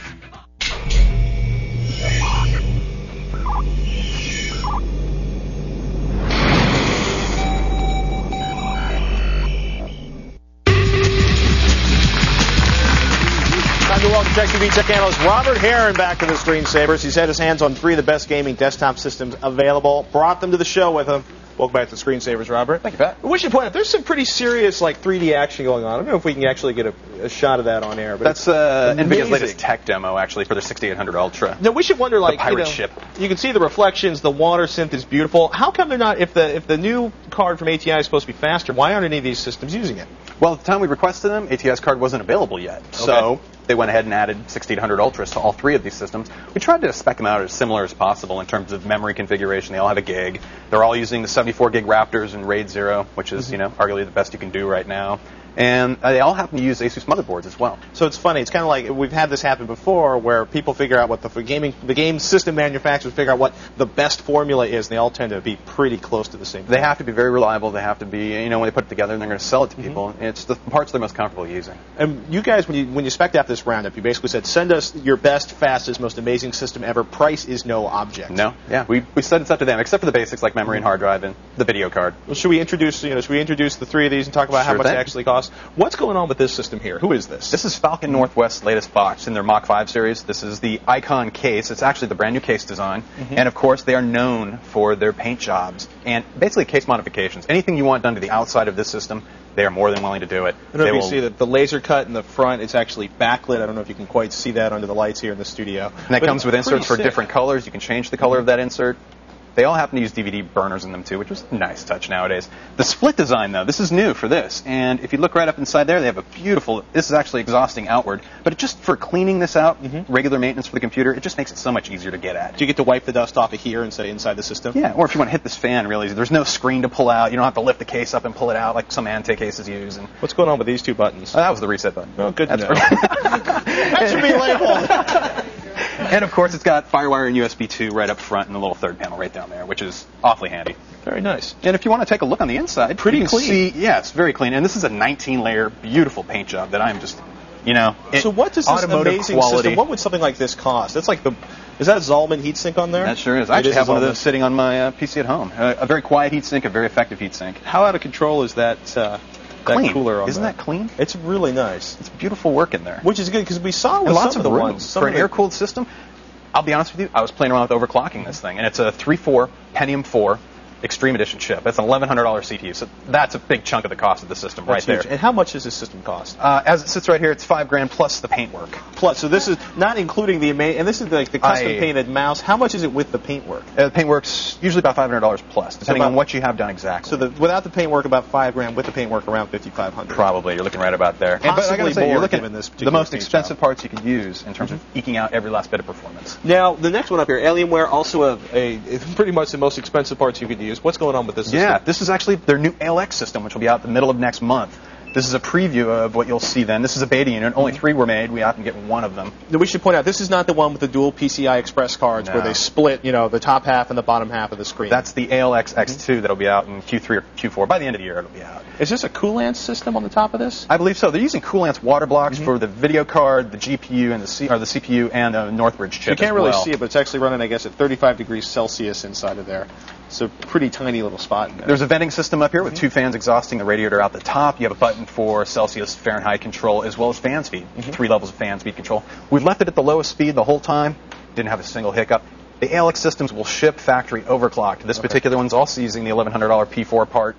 Welcome, Tech TV Tech Analyst Robert Heron back to the Screensavers. He's had his hands on 3 of the best gaming desktop systems available. Brought them to the show with him. Welcome back to the Screensavers, Robert. Thank you, Pat. We should point out, there's some pretty serious 3D action going on. I don't know if we can actually get a shot of that on air. But that's NVIDIA's latest tech demo, actually, for their 6800 Ultra. Now, we should wonder, the pirate ship. You can see the reflections. The water synth is beautiful. How come they're not, if the new card from ATI is supposed to be faster, why aren't any of these systems using it? Well, at the time we requested them, ATI's card wasn't available yet. Okay. So they went ahead and added 6800 Ultras to all 3 of these systems. We tried to spec them out as similar as possible in terms of memory configuration. They all have a gig. They're all using the 74 gig Raptors and RAID 0, which is, arguably the best you can do right now. And they all happen to use Asus motherboards as well. So it's funny. It's kind of like we've had this happen before, where people figure out what the game system manufacturers figure out what the best formula is, and they all tend to be pretty close to the same. They have to be very reliable. They have to be, when they put it together, and they're going to sell it to people. It's the parts they're most comfortable using. And you guys, when you spec'd out this roundup, you basically said, send us your best, fastest, most amazing system ever. Price is no object. No, yeah, we said it's up to them, except for the basics like memory and hard drive and the video card. Well, should we introduce the 3 of these and talk about how much they actually cost? What's going on with this system here? Who is this? This is Falcon Northwest's latest box in their Mach 5 series. This is the Icon case. It's actually the brand new case design. And of course, they are known for their paint jobs and basically case modifications. Anything you want done to the outside of this system, they are more than willing to do it. I don't know if you see that the laser cut in the front, it's actually backlit. I don't know if you can quite see that under the lights here in the studio. And that comes with inserts for different colors. You can change the color of that insert. They all happen to use DVD burners in them, too, which is a nice touch nowadays. The split design, though, this is new for this. And if you look right up inside there, they have a beautiful, this is actually exhausting outward. But just for cleaning this out, regular maintenance for the computer, it just makes it so much easier to get at. Do you get to wipe the dust off of here and say inside the system? Yeah, or if you want to hit this fan, really, there's no screen to pull out. You don't have to lift the case up and pull it out like some Ante cases use. And what's going on with these 2 buttons? That was the reset button. Oh, good to know. That should be labeled. And, of course, it's got FireWire and USB 2 right up front and the little third panel right down there, which is awfully handy. Very nice. And if you want to take a look on the inside, pretty clean. Yeah, it's very clean. And this is a 19-layer, beautiful paint job that I'm just, So what does this amazing system, what would something like this cost? That's like is that a Zalman heatsink on there? That sure is. I actually have one of those sitting on my PC at home. A very quiet heatsink, a very effective heatsink. How out of control is that? Clean. That cooler on Isn't that clean? It's really nice. It's beautiful work in there. Which is good because we saw with lots some of the room ones for an air-cooled system. I'll be honest with you, I was playing around with overclocking this thing, and it's a 3.4 Pentium 4 Extreme Edition chip. That's an $1,100 CPU, so that's a big chunk of the cost of the system right there. And how much does this system cost? As it sits right here, it's $5,000 plus the paintwork. So this is not including the and this is like the custom painted mouse. How much is it with the paintwork? The paintwork's usually about $500 plus, depending on what you have done exactly. So without the paintwork, about $5,000. With the paintwork, around $5,500. Probably, you're looking right about there. But I gotta say, you're looking at the most expensive parts you can use in terms of eking out every last bit of performance. Now, the next one up here, Alienware, also a pretty much the most expensive parts you could use. What's going on with this system? Yeah, this is actually their new ALX system, which will be out the middle of next month. This is a preview of what you'll see then. This is a beta unit. Only 3 were made. We happen to get 1 of them. Now, we should point out, this is not the one with the dual PCI Express cards where they split, the top half and the bottom half of the screen. That's the ALX X2 that'll be out in Q3 or Q4. By the end of the year, it'll be out. Is this a Coolance system on the top of this? I believe so. They're using Coolance water blocks for the video card, the GPU, and the CPU, and the Northbridge chip. You can't really see it, but it's actually running, I guess, at 35 degrees Celsius inside of there. It's a pretty tiny little spot in there. There's a venting system up here with 2 fans exhausting the radiator out the top. You have a button for Celsius, Fahrenheit control, as well as fan speed. 3 levels of fan speed control. We've left it at the lowest speed the whole time. Didn't have a single hiccup. The ALX systems will ship factory overclocked. This particular one's also using the $1,100 P4 part,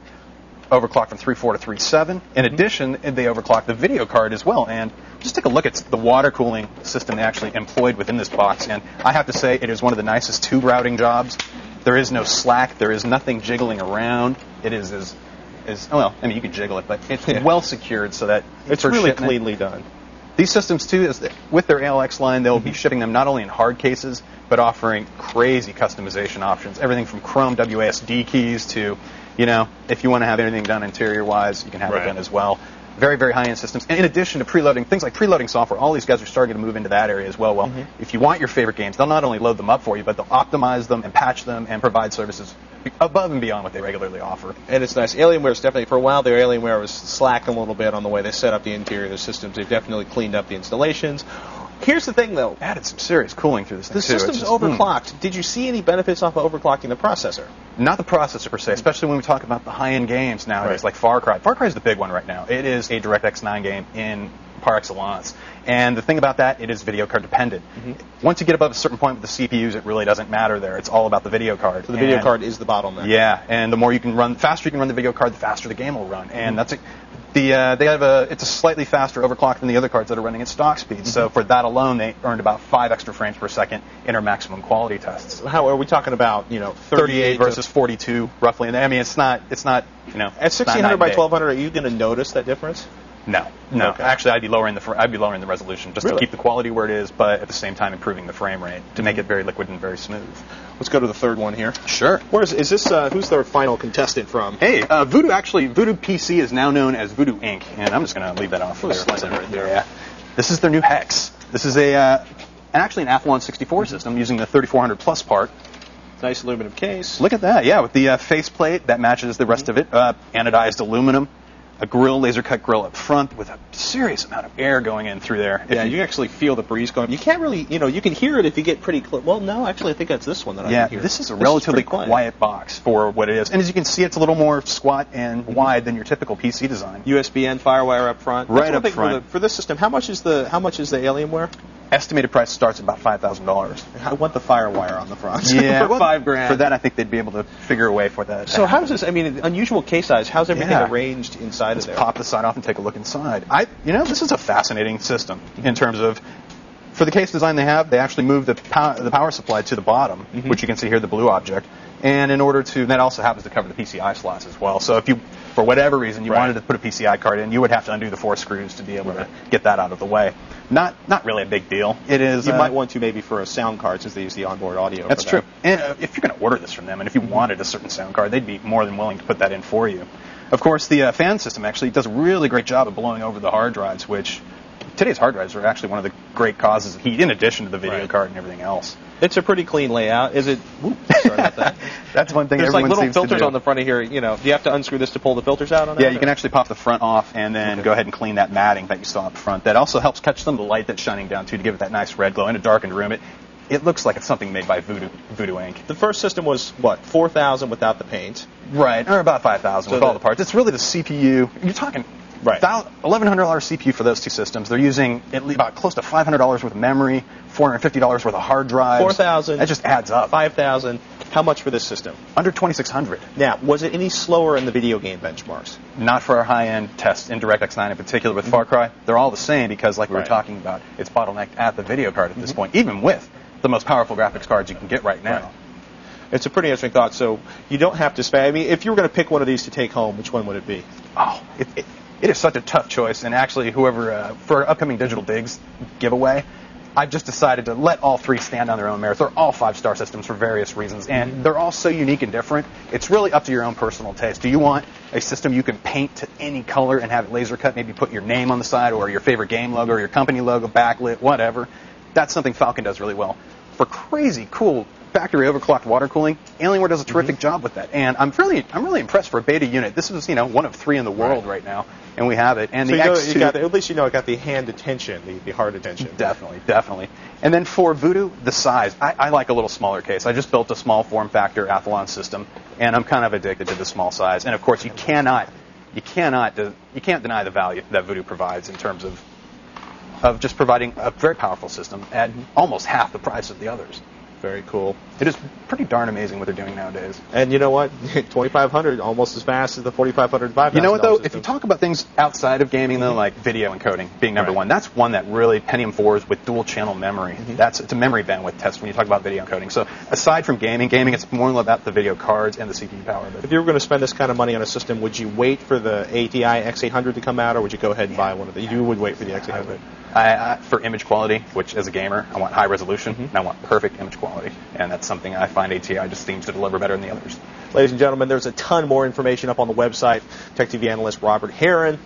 overclocked from 3.4 to 3.7. In addition, they overclock the video card as well. And just take a look at the water cooling system they actually employed within this box. And I have to say, it is one of the nicest tube routing jobs. There is no slack. There is nothing jiggling around. It is well, I mean, you could jiggle it, but it's well secured so that it's really cleanly done. These systems, too, with their ALX line, they'll be shipping them not only in hard cases, but offering crazy customization options. Everything from Chrome WASD keys to, if you want to have anything done interior-wise, you can have it done as well. Very, very high-end systems. And in addition to preloading, things like preloading software, all these guys are starting to move into that area as well. Well, if you want your favorite games, they'll not only load them up for you, but they'll optimize them and patch them and provide services above and beyond what they regularly offer. And it's nice. Alienware's definitely, for a while there, Alienware was slacking a little bit on the way they set up the interior of the systems. They've definitely cleaned up the installations. Here's the thing, though. Added some serious cooling through this thing, The system's overclocked. Did you see any benefits off of overclocking the processor? Not the processor, per se, especially when we talk about the high-end games nowadays, like Far Cry. Far Cry is the big one right now. It is a DirectX 9 game in par excellence. And the thing about that, it is video card dependent. Once you get above a certain point with the CPUs, it really doesn't matter there. It's all about the video card. So the video card is the bottleneck. Yeah, and the more you can run, faster you can run the video card, the faster the game will run. And that's it's a slightly faster overclock than the other cards that are running at stock speed. So for that alone, they earned about 5 extra frames per second in our maximum quality tests. How are we talking about? 38 versus 42 roughly. And I mean, it's not. At 1600 by 1200, are you going to notice that difference? No. Okay. Actually, I'd be lowering the resolution just to keep the quality where it is, but at the same time improving the frame rate to make it very liquid and very smooth. Let's go to the third one here. Sure. Is this? Who's their final contestant from? Hey, Voodoo PC is now known as Voodoo Inc., and I'm just going to leave that off for right there. Yeah. This is their new Hex. This is actually an Athlon 64 system using the 3400 Plus part. Nice aluminum case. Look at that. Yeah, with the faceplate that matches the rest of it. Anodized aluminum. A laser cut grill up front with a serious amount of air going in through there. Yeah, you can actually feel the breeze going. You can't really, you can hear it if you get pretty close. Well, no, actually, I think that's this one that I can hear. This is a relatively quiet box for what it is. And as you can see, it's a little more squat and wide than your typical PC design. USB and FireWire up front. Right up front. For this system, how much is the Alienware? Estimated price starts at about $5,000. I want the FireWire on the front. Yeah, for $5,000. For that, I think they'd be able to figure a way for that. So how does this? I mean, unusual case size. How's everything arranged inside of there? Pop the side off and take a look inside. This is a fascinating system in terms of. For the case design they have, they actually moved the power supply to the bottom, which you can see here, the blue object. And in order to, that also happens to cover the PCI slots as well. So if you, for whatever reason, you wanted to put a PCI card in, you would have to undo the 4 screws to be able to get that out of the way. Not really a big deal. It is. You might want to maybe for a sound card since they use the onboard audio. That's true. And if you're going to order this from them, and if you wanted a certain sound card, they'd be more than willing to put that in for you. Of course, the fan system actually does a really great job of blowing over the hard drives, which today's hard drives are actually one of the great causes of heat, in addition to the video card and everything else. It's a pretty clean layout. Is it? Sorry about that. That's one thing. There's everyone like little seems to filters do. on the front of here. Do you have to unscrew this to pull the filters out on it? Yeah, you can actually pop the front off and then go ahead and clean that matting that you saw up front. That also helps catch some of the light that's shining down too, to give it that nice red glow in a darkened room. It looks like it's something made by Voodoo Inc. The first system was what, $4,000 without the paint? Right, or about $5,000 with all the parts. It's really the CPU. You're talking. Right. $1,100 CPU for those two systems. They're using about close to $500 worth of memory, $450 worth of hard drives. $4,000. That just adds up. $5,000. How much for this system? Under $2,600. Now, was it any slower in the video game benchmarks? Not for our high-end tests in DirectX 9 in particular with Far Cry. They're all the same because, like we were talking about, it's bottlenecked at the video card at this point, even with the most powerful graphics cards you can get right now. It's a pretty interesting thought. So you don't have to spend. I mean, if you were going to pick one of these to take home, which one would it be? Oh, it is such a tough choice. And actually, whoever for our upcoming Digital Digs giveaway, I've just decided to let all three stand on their own merits. They're all 5-star systems for various reasons, and they're all so unique and different. It's really up to your own personal taste. Do you want a system you can paint to any color and have it laser cut, maybe put your name on the side or your favorite game logo or your company logo, backlit, whatever? That's something Falcon does really well. For crazy cool factory overclocked water cooling, Alienware does a terrific job with that. And I'm really impressed for a beta unit. This is one of 3 in the world right now, and we have it. And so the X2, at least it got the hand attention, the hard attention. Definitely. And then for Voodoo, the size. I like a little smaller case. I just built a small form factor Athlon system, and I'm kind of addicted to the small size. And of course, you can't deny the value that Voodoo provides in terms of just providing a very powerful system at almost half the price of the others. Very cool. It is pretty darn amazing what they're doing nowadays. And you know what? 2,500 almost as fast as the 4,500 $5,000. You know what, though? systems. If you talk about things outside of gaming, though, like video encoding being number one, that's one that really Pentium 4s with dual-channel memory. It's a memory bandwidth test when you talk about video encoding. So aside from gaming, it's more about the video cards and the CPU power. If you were going to spend this kind of money on a system, would you wait for the ATI X800 to come out, or would you go ahead and buy one of these? You would wait for the X800. For image quality, which as a gamer, I want high resolution, and I want perfect image quality. And that's something I find ATI just seems to deliver better than the others. Ladies and gentlemen, there's a ton more information up on the website. Tech TV analyst Robert Heron.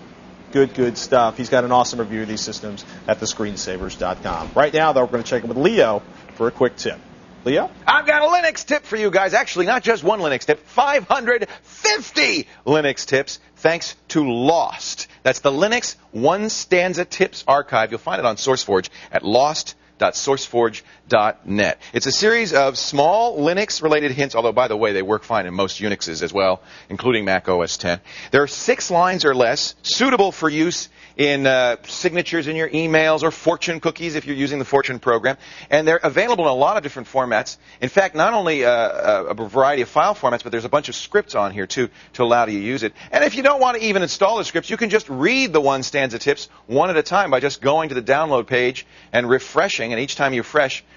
Good stuff. He's got an awesome review of these systems at thescreensavers.com. Right now, though, we're going to check in with Leo for a quick tip. Leo? I've got a Linux tip for you guys. Actually, not just one Linux tip, 550 Linux tips, thanks to Lost. That's the Linux One Stanza Tips Archive. You'll find it on SourceForge at lost.sourceforge.net. It's a series of small Linux-related hints, although, by the way, they work fine in most Unixes as well, including Mac OS X. There are 6 lines or less, suitable for use in signatures in your emails or fortune cookies if you're using the Fortune program. And they're available in a lot of different formats. In fact, not only a variety of file formats, but there's a bunch of scripts on here, too, to allow you to use it. And if you don't want to even install the scripts, you can just read the One Stanza tips one at a time by just going to the download page and refreshing. And each time you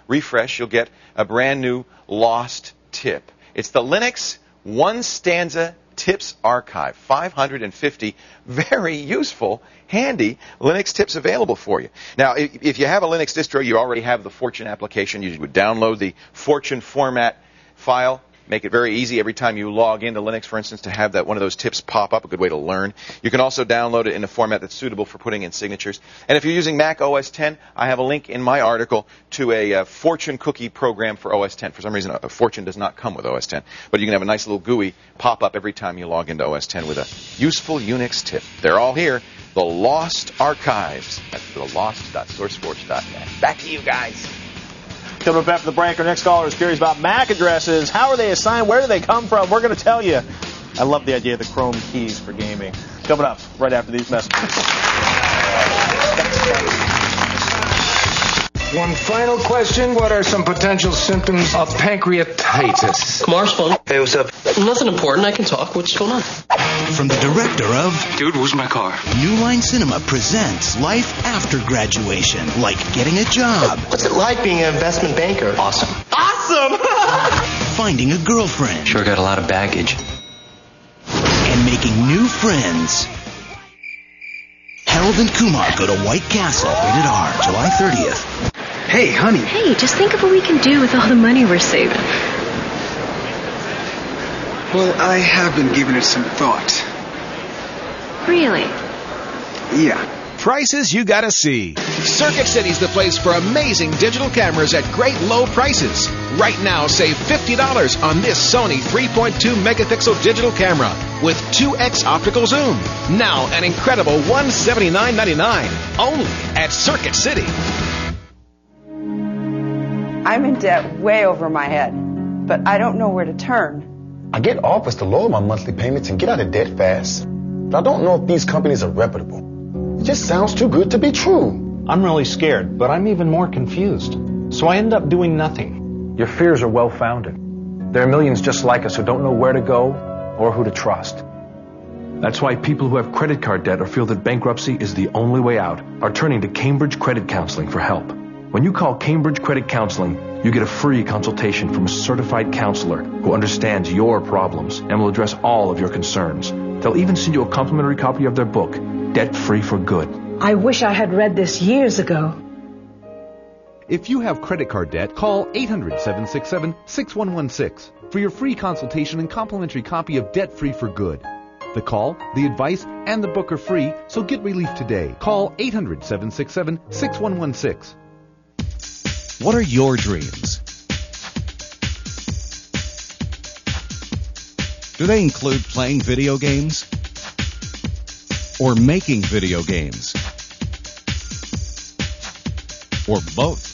refresh, you'll get a brand new Lost tip. It's the Linux One Stanza Tips Archive. 550 very useful, handy Linux tips available for you. Now, if you have a Linux distro, you already have the Fortune application. You would download the Fortune format file. Make it very easy every time you log into Linux, for instance, to have that one of those tips pop up, a good way to learn. You can also download it in a format that's suitable for putting in signatures. And if you're using Mac OS X, I have a link in my article to a Fortune cookie program for OS X. For some reason, Fortune does not come with OS X. But you can have a nice little GUI pop up every time you log into OS X with a useful Unix tip. They're all here. The Lost Archives. That's the lost.sourceforge.net. Back to you guys. Coming up after the break, our next caller is curious about MAC addresses. How are they assigned? Where do they come from? We're going to tell you. I love the idea of the Chrome keys for gaming. Coming up right after these messages. One final question. What are some potential symptoms of pancreatitis? Kamar's phone. Hey, what's up? Nothing important. I can talk. What's going on? From the director of Dude, where's my car? New Line Cinema presents life after graduation, like getting a job. What's it like being an investment banker? Awesome. Awesome! Finding a girlfriend. Sure got a lot of baggage. And making new friends. Harold and Kumar go to White Castle, rated R, July 30th. Hey, honey. Hey, just think of what we can do with all the money we're saving. Well, I have been giving it some thought. Really? Yeah. Prices you gotta see. Circuit City's the place for amazing digital cameras at great low prices. Right now, save $50 on this Sony 3.2 megapixel digital camera with 2x optical zoom. Now an incredible $179.99 only at Circuit City. I'm in debt way over my head, but I don't know where to turn. I get offers to lower my monthly payments and get out of debt fast. But I don't know if these companies are reputable. It just sounds too good to be true. I'm really scared, but I'm even more confused. So I end up doing nothing. Your fears are well-founded. There are millions just like us who don't know where to go or who to trust. That's why people who have credit card debt or feel that bankruptcy is the only way out are turning to Cambridge Credit Counseling for help. When you call Cambridge Credit Counseling, you get a free consultation from a certified counselor who understands your problems and will address all of your concerns. They'll even send you a complimentary copy of their book, Debt Free for Good. I wish I had read this years ago. If you have credit card debt, call 800-767-6116 for your free consultation and complimentary copy of Debt Free for Good. The call, the advice, and the book are free, so get relief today. Call 800-767-6116. What are your dreams? Do they include playing video games? Or making video games? Or both?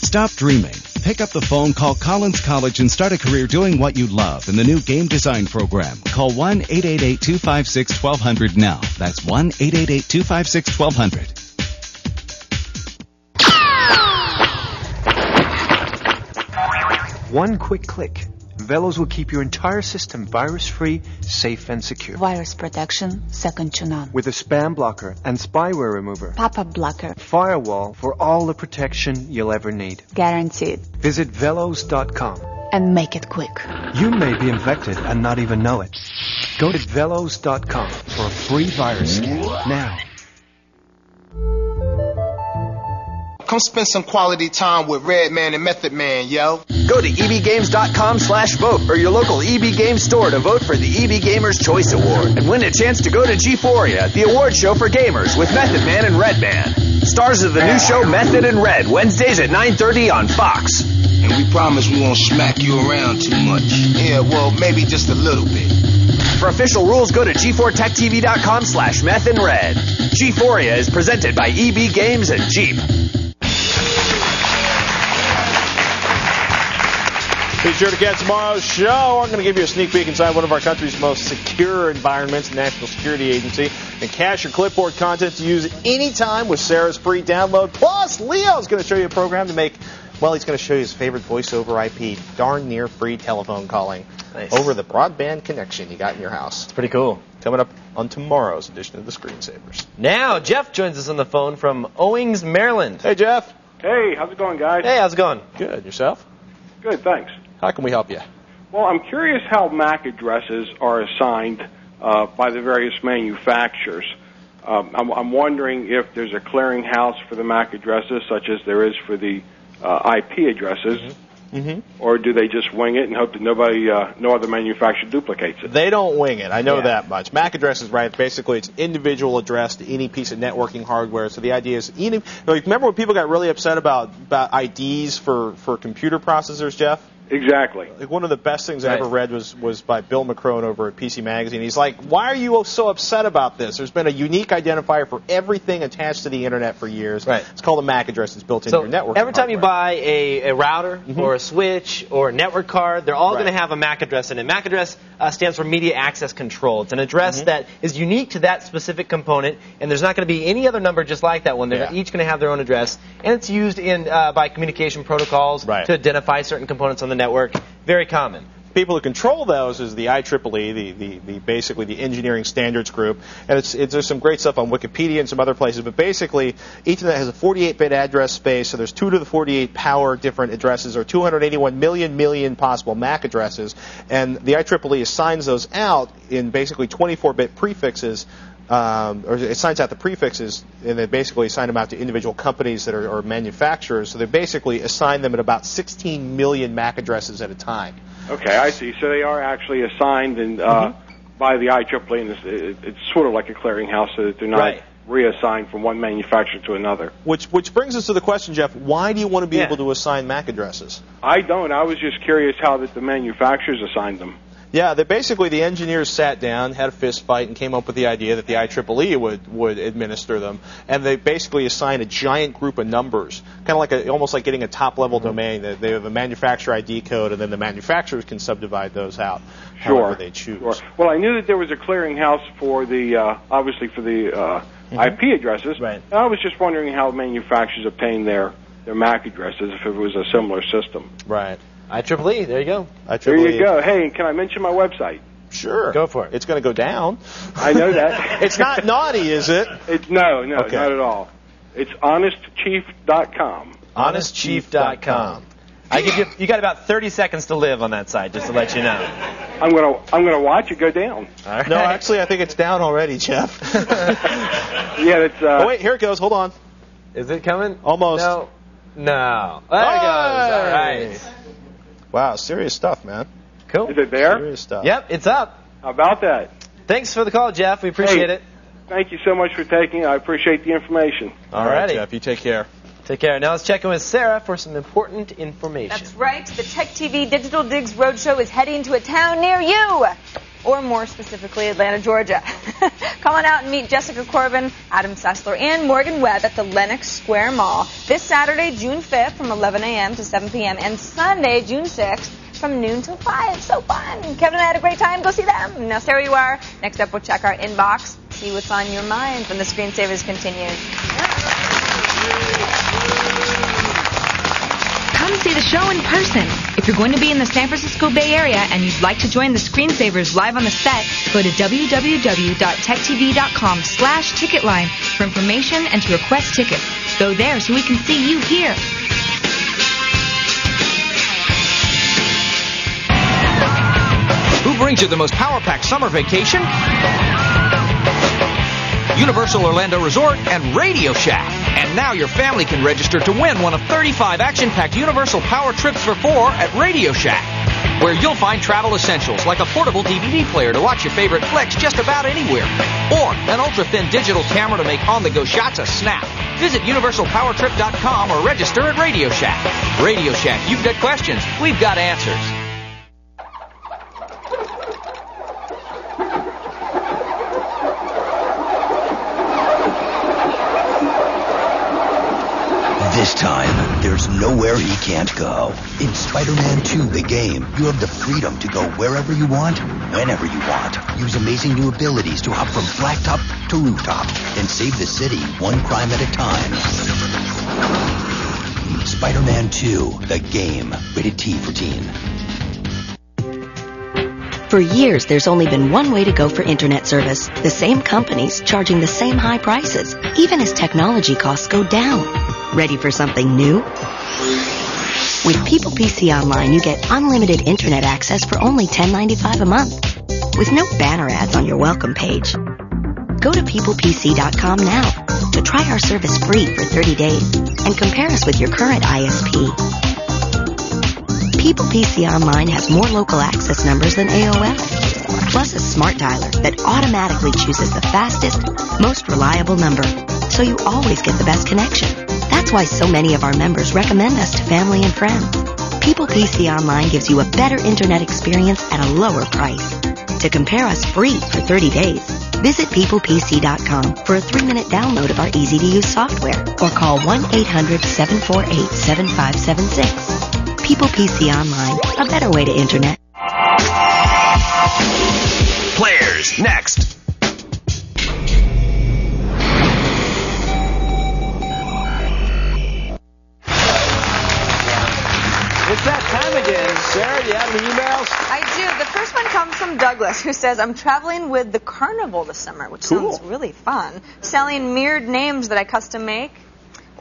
Stop dreaming. Pick up the phone, call Collins College, and start a career doing what you love in the new game design program. Call 1-888-256-1200 now. That's 1-888-256-1200. One quick click. Velos will keep your entire system virus-free, safe, and secure. Virus protection, second to none. With a spam blocker and spyware remover. Pop-up blocker. Firewall for all the protection you'll ever need. Guaranteed. Visit velos.com. And make it quick. You may be infected and not even know it. Go to velos.com for a free virus scan now. Come spend some quality time with Redman and Method Man, yo. Go to ebgames.com/vote or your local EB Games store to vote for the EB Gamers Choice Award and win a chance to go to G4ia, the award show for gamers with Method Man and Redman. Stars of the new show Method and Red, Wednesdays at 9:30 on Fox. And we promise we won't smack you around too much. Yeah, well, maybe just a little bit. For official rules, go to G4TechTV.com/Meth and Red. G4ia is presented by EB Games and Jeep. Be sure to catch tomorrow's show. I'm going to give you a sneak peek inside one of our country's most secure environments, the National Security Agency, and cache your clipboard content to use anytime with Sarah's free download. Plus, Leo's going to show you a program to make, well, he's going to show you his favorite voice over IP, darn near free telephone calling over the broadband connection you got in your house. It's pretty cool. Coming up on tomorrow's edition of the Screensavers. Now, Jeff joins us on the phone from Owings, Maryland. Hey, Jeff. Hey, how's it going, guys? Hey, how's it going? Good. Yourself? Good, thanks. How can we help you? Well, I'm curious how MAC addresses are assigned by the various manufacturers. I'm wondering if there's a clearinghouse for the MAC addresses, such as there is for the IP addresses, or do they just wing it and hope that no other manufacturer duplicates it? They don't wing it. I know that much. MAC address is right. Basically, it's individual address to any piece of networking hardware. So the idea is, remember when people got really upset about IDs for computer processors, Jeff? Exactly. Like one of the best things I ever read was by Bill McCrone over at PC Magazine. He's like, why are you so upset about this? There's been a unique identifier for everything attached to the Internet for years. Right. It's called a MAC address. It's built into your network. Every time you buy a router or a switch or a network card, they're all going to have a MAC address in it. MAC address stands for Media Access Control. It's an address that is unique to that specific component, and there's not going to be any other number just like that one. They're each going to have their own address, and it's used in by communication protocols to identify certain components on the network. Very common. People who control those is the IEEE, the basically the engineering standards group, and there's some great stuff on Wikipedia and some other places. But basically, Ethernet has a 48-bit address space, so there's 2 to the 48 power different addresses, or 281 million possible MAC addresses, and the IEEE assigns those out in basically 24-bit prefixes. Or it assigns out the prefixes, and they basically assign them out to individual companies that are manufacturers. So they basically assign them at about 16 million MAC addresses at a time. Okay, I see. So they are actually assigned by the IEEE, and it's sort of like a clearinghouse, so that they're not reassigned from one manufacturer to another. Which brings us to the question, Jeff, why do you want to be able to assign MAC addresses? I don't. I was just curious how that the manufacturers assigned them. Yeah, the engineers sat down, had a fist fight, and came up with the idea that the IEEE would administer them, and they basically assign a giant group of numbers, kind of like almost like getting a top-level domain. They have a manufacturer ID code, and then the manufacturers can subdivide those out however they choose. Sure. Well, I knew that there was a clearinghouse for the obviously for the IP addresses. Right. And I was just wondering how manufacturers obtain their MAC addresses if it was a similar system. Right. IEEE, there you go. There you go. Hey, can I mention my website? Sure. Go for it. It's going to go down. I know that. It's not naughty, is it? No, not at all. It's honestchief.com. Honestchief.com. You got about 30 seconds to live on that site, just to let you know. I'm gonna watch it go down. All right. No, actually, I think it's down already, Jeff. It's. Oh wait, here it goes. Hold on. Is it coming? Almost. No. There it goes. All right. Wow, serious stuff, man. Cool. Is it there? Serious stuff. Yep, it's up. How about that? Thanks for the call, Jeff. We appreciate it. Thank you so much for taking it. I appreciate the information. All right, Jeff. You take care. Take care. Now let's check in with Sarah for some important information. That's right. The Tech TV Digital Digs Roadshow is heading to a town near you. or more specifically, Atlanta, Georgia. Come on out and meet Jessica Corbin, Adam Sessler, and Morgan Webb at the Lenox Square Mall this Saturday, June 5th from 11 a.m. to 7 p.m. and Sunday, June 6th from noon till 5. So fun. Kevin and I had a great time. Go see them. Now, there you are. Next up, we'll check our inbox, see what's on your mind when the Screensavers continues. Come see the show in person. If you're going to be in the San Francisco Bay Area and you'd like to join the Screensavers live on the set, go to www.techtv.com/ticketline for information and to request tickets. Go there so we can see you here. Who brings you the most power-packed summer vacation? Universal Orlando Resort and Radio Shack. And now your family can register to win one of 35 action-packed Universal Power Trips for 4 at Radio Shack, where you'll find travel essentials like a portable DVD player to watch your favorite flicks just about anywhere, or an ultra-thin digital camera to make on-the-go shots a snap. Visit UniversalPowerTrip.com or register at Radio Shack. Radio Shack, you've got questions, we've got answers. This time, there's nowhere he can't go. In Spider-Man 2, the game, you have the freedom to go wherever you want, whenever you want. Use amazing new abilities to hop from blacktop to rooftop and save the city one crime at a time. Spider-Man 2, the game. Rated T for teen. For years, there's only been one way to go for internet service. The same companies charging the same high prices, even as technology costs go down. Ready for something new? With People PC Online, you get unlimited internet access for only $10.95 a month, with no banner ads on your welcome page. Go to peoplepc.com now to try our service free for 30 days and compare us with your current ISP. People PC Online has more local access numbers than AOL, plus a smart dialer that automatically chooses the fastest, most reliable number, so you always get the best connection. That's why so many of our members recommend us to family and friends. People PC Online gives you a better internet experience at a lower price. To compare us free for 30 days, visit peoplepc.com for a 3-minute download of our easy-to-use software or call 1-800-748-7576. People PC Online, a better way to internet. Players, next. It's that time again. Sarah, do you have any emails? I do. The first one comes from Douglas, who says, I'm traveling with the Carnival this summer, which sounds really fun. Selling mirrored names that I custom make.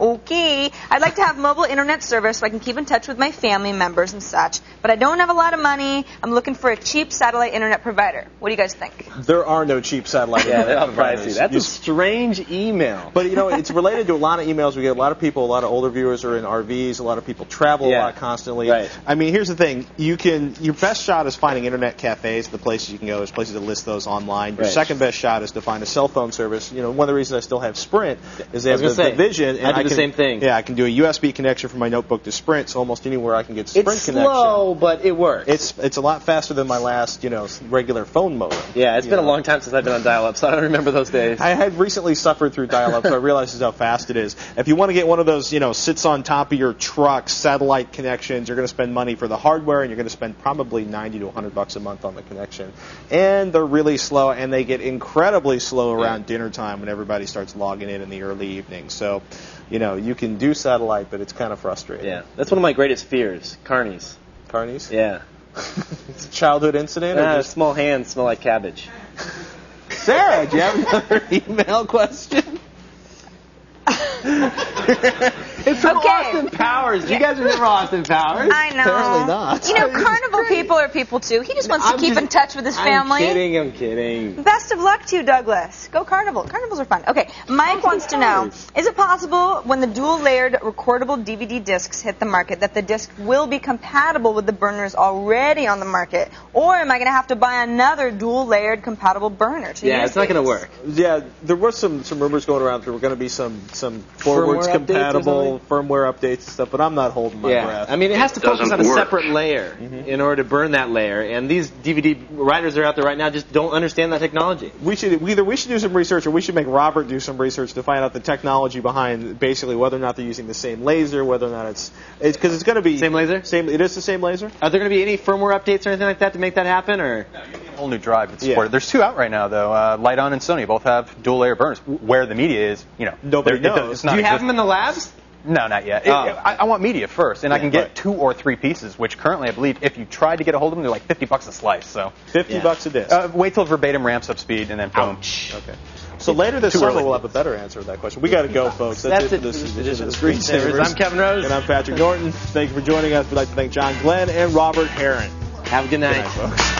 Okay. I'd like to have mobile internet service so I can keep in touch with my family members and such, but I don't have a lot of money. I'm looking for a cheap satellite internet provider. What do you guys think? There are no cheap satellite internet providers. That's a strange email. But, you know, it's related to a lot of emails. We get a lot of people, a lot of older viewers are in RVs. A lot of people travel a lot constantly. Right. I mean, here's the thing. Your best shot is finding internet cafes, the places you can go. There's places that list those online. Your second best shot is to find a cell phone service. You know, one of the reasons I still have Sprint is they have the Vision. And I do the same thing. Yeah, I can do a USB connection from my notebook to Sprint, so almost anywhere I can get Sprint connection. It's slow, but it works. It's a lot faster than my last, regular phone modem. Yeah, it's been a long time since I've been on dial-up, so I don't remember those days. I had recently suffered through dial-up, so I realized just how fast it is. If you want to get one of those, sits on top of your truck satellite connections, you're going to spend money for the hardware, and you're going to spend probably $90 to $100 a month on the connection. And they're really slow, and they get incredibly slow around dinner time when everybody starts logging in the early evening. So, you can do satellite, but it's kind of frustrating. Yeah, that's one of my greatest fears, carnies. Carnies? Yeah. It's a childhood incident? Or just small hands smell like cabbage. Sarah, do you have another email question? It's from Austin Powers. Do you guys remember Austin Powers? I know. Apparently not. Carnival people are people too. He just wants to keep in touch with his family. I'm kidding. Best of luck to you, Douglas. Go Carnival. Carnivals are fun. Okay, Mike wants to know, is it possible when the dual-layered recordable DVD discs hit the market that the disc will be compatible with the burners already on the market? Or am I going to have to buy another dual-layered compatible burner to use it's not going to work. Yeah, there were some rumors going around that there were going to be some forwards compatible firmware updates and stuff, but I'm not holding my breath. I mean, it has to focus on a work. separate layer in order to burn that layer, and these DVD writers that are out there right now just don't understand that technology. We should do some research, or we should make Robert do some research to find out the technology behind basically whether or not they're using the same laser, whether or not it's because it's going to be same laser. It is the same laser. Are there going to be any firmware updates or anything like that to make that happen, or? Whole new drive that's supported. There's two out right now, though. Lite-On and Sony both have dual-layer burners. Where the media is, nobody knows. Do you have them in the labs? No, not yet. I want media first, and I can get 2 or 3 pieces, which currently I believe if you tried to get a hold of them, they're like $50 a slice. So $50 a disc. Wait till verbatim ramps up speed, and then boom. Okay. So later this summer we'll have a better answer to that question. We got to go, folks. That's it for this edition of Screensavers. I'm Kevin Rose. And I'm Patrick Norton. Thank you for joining us. We'd like to thank John Glenn and Robert Herron. Have a good night. Good night, folks.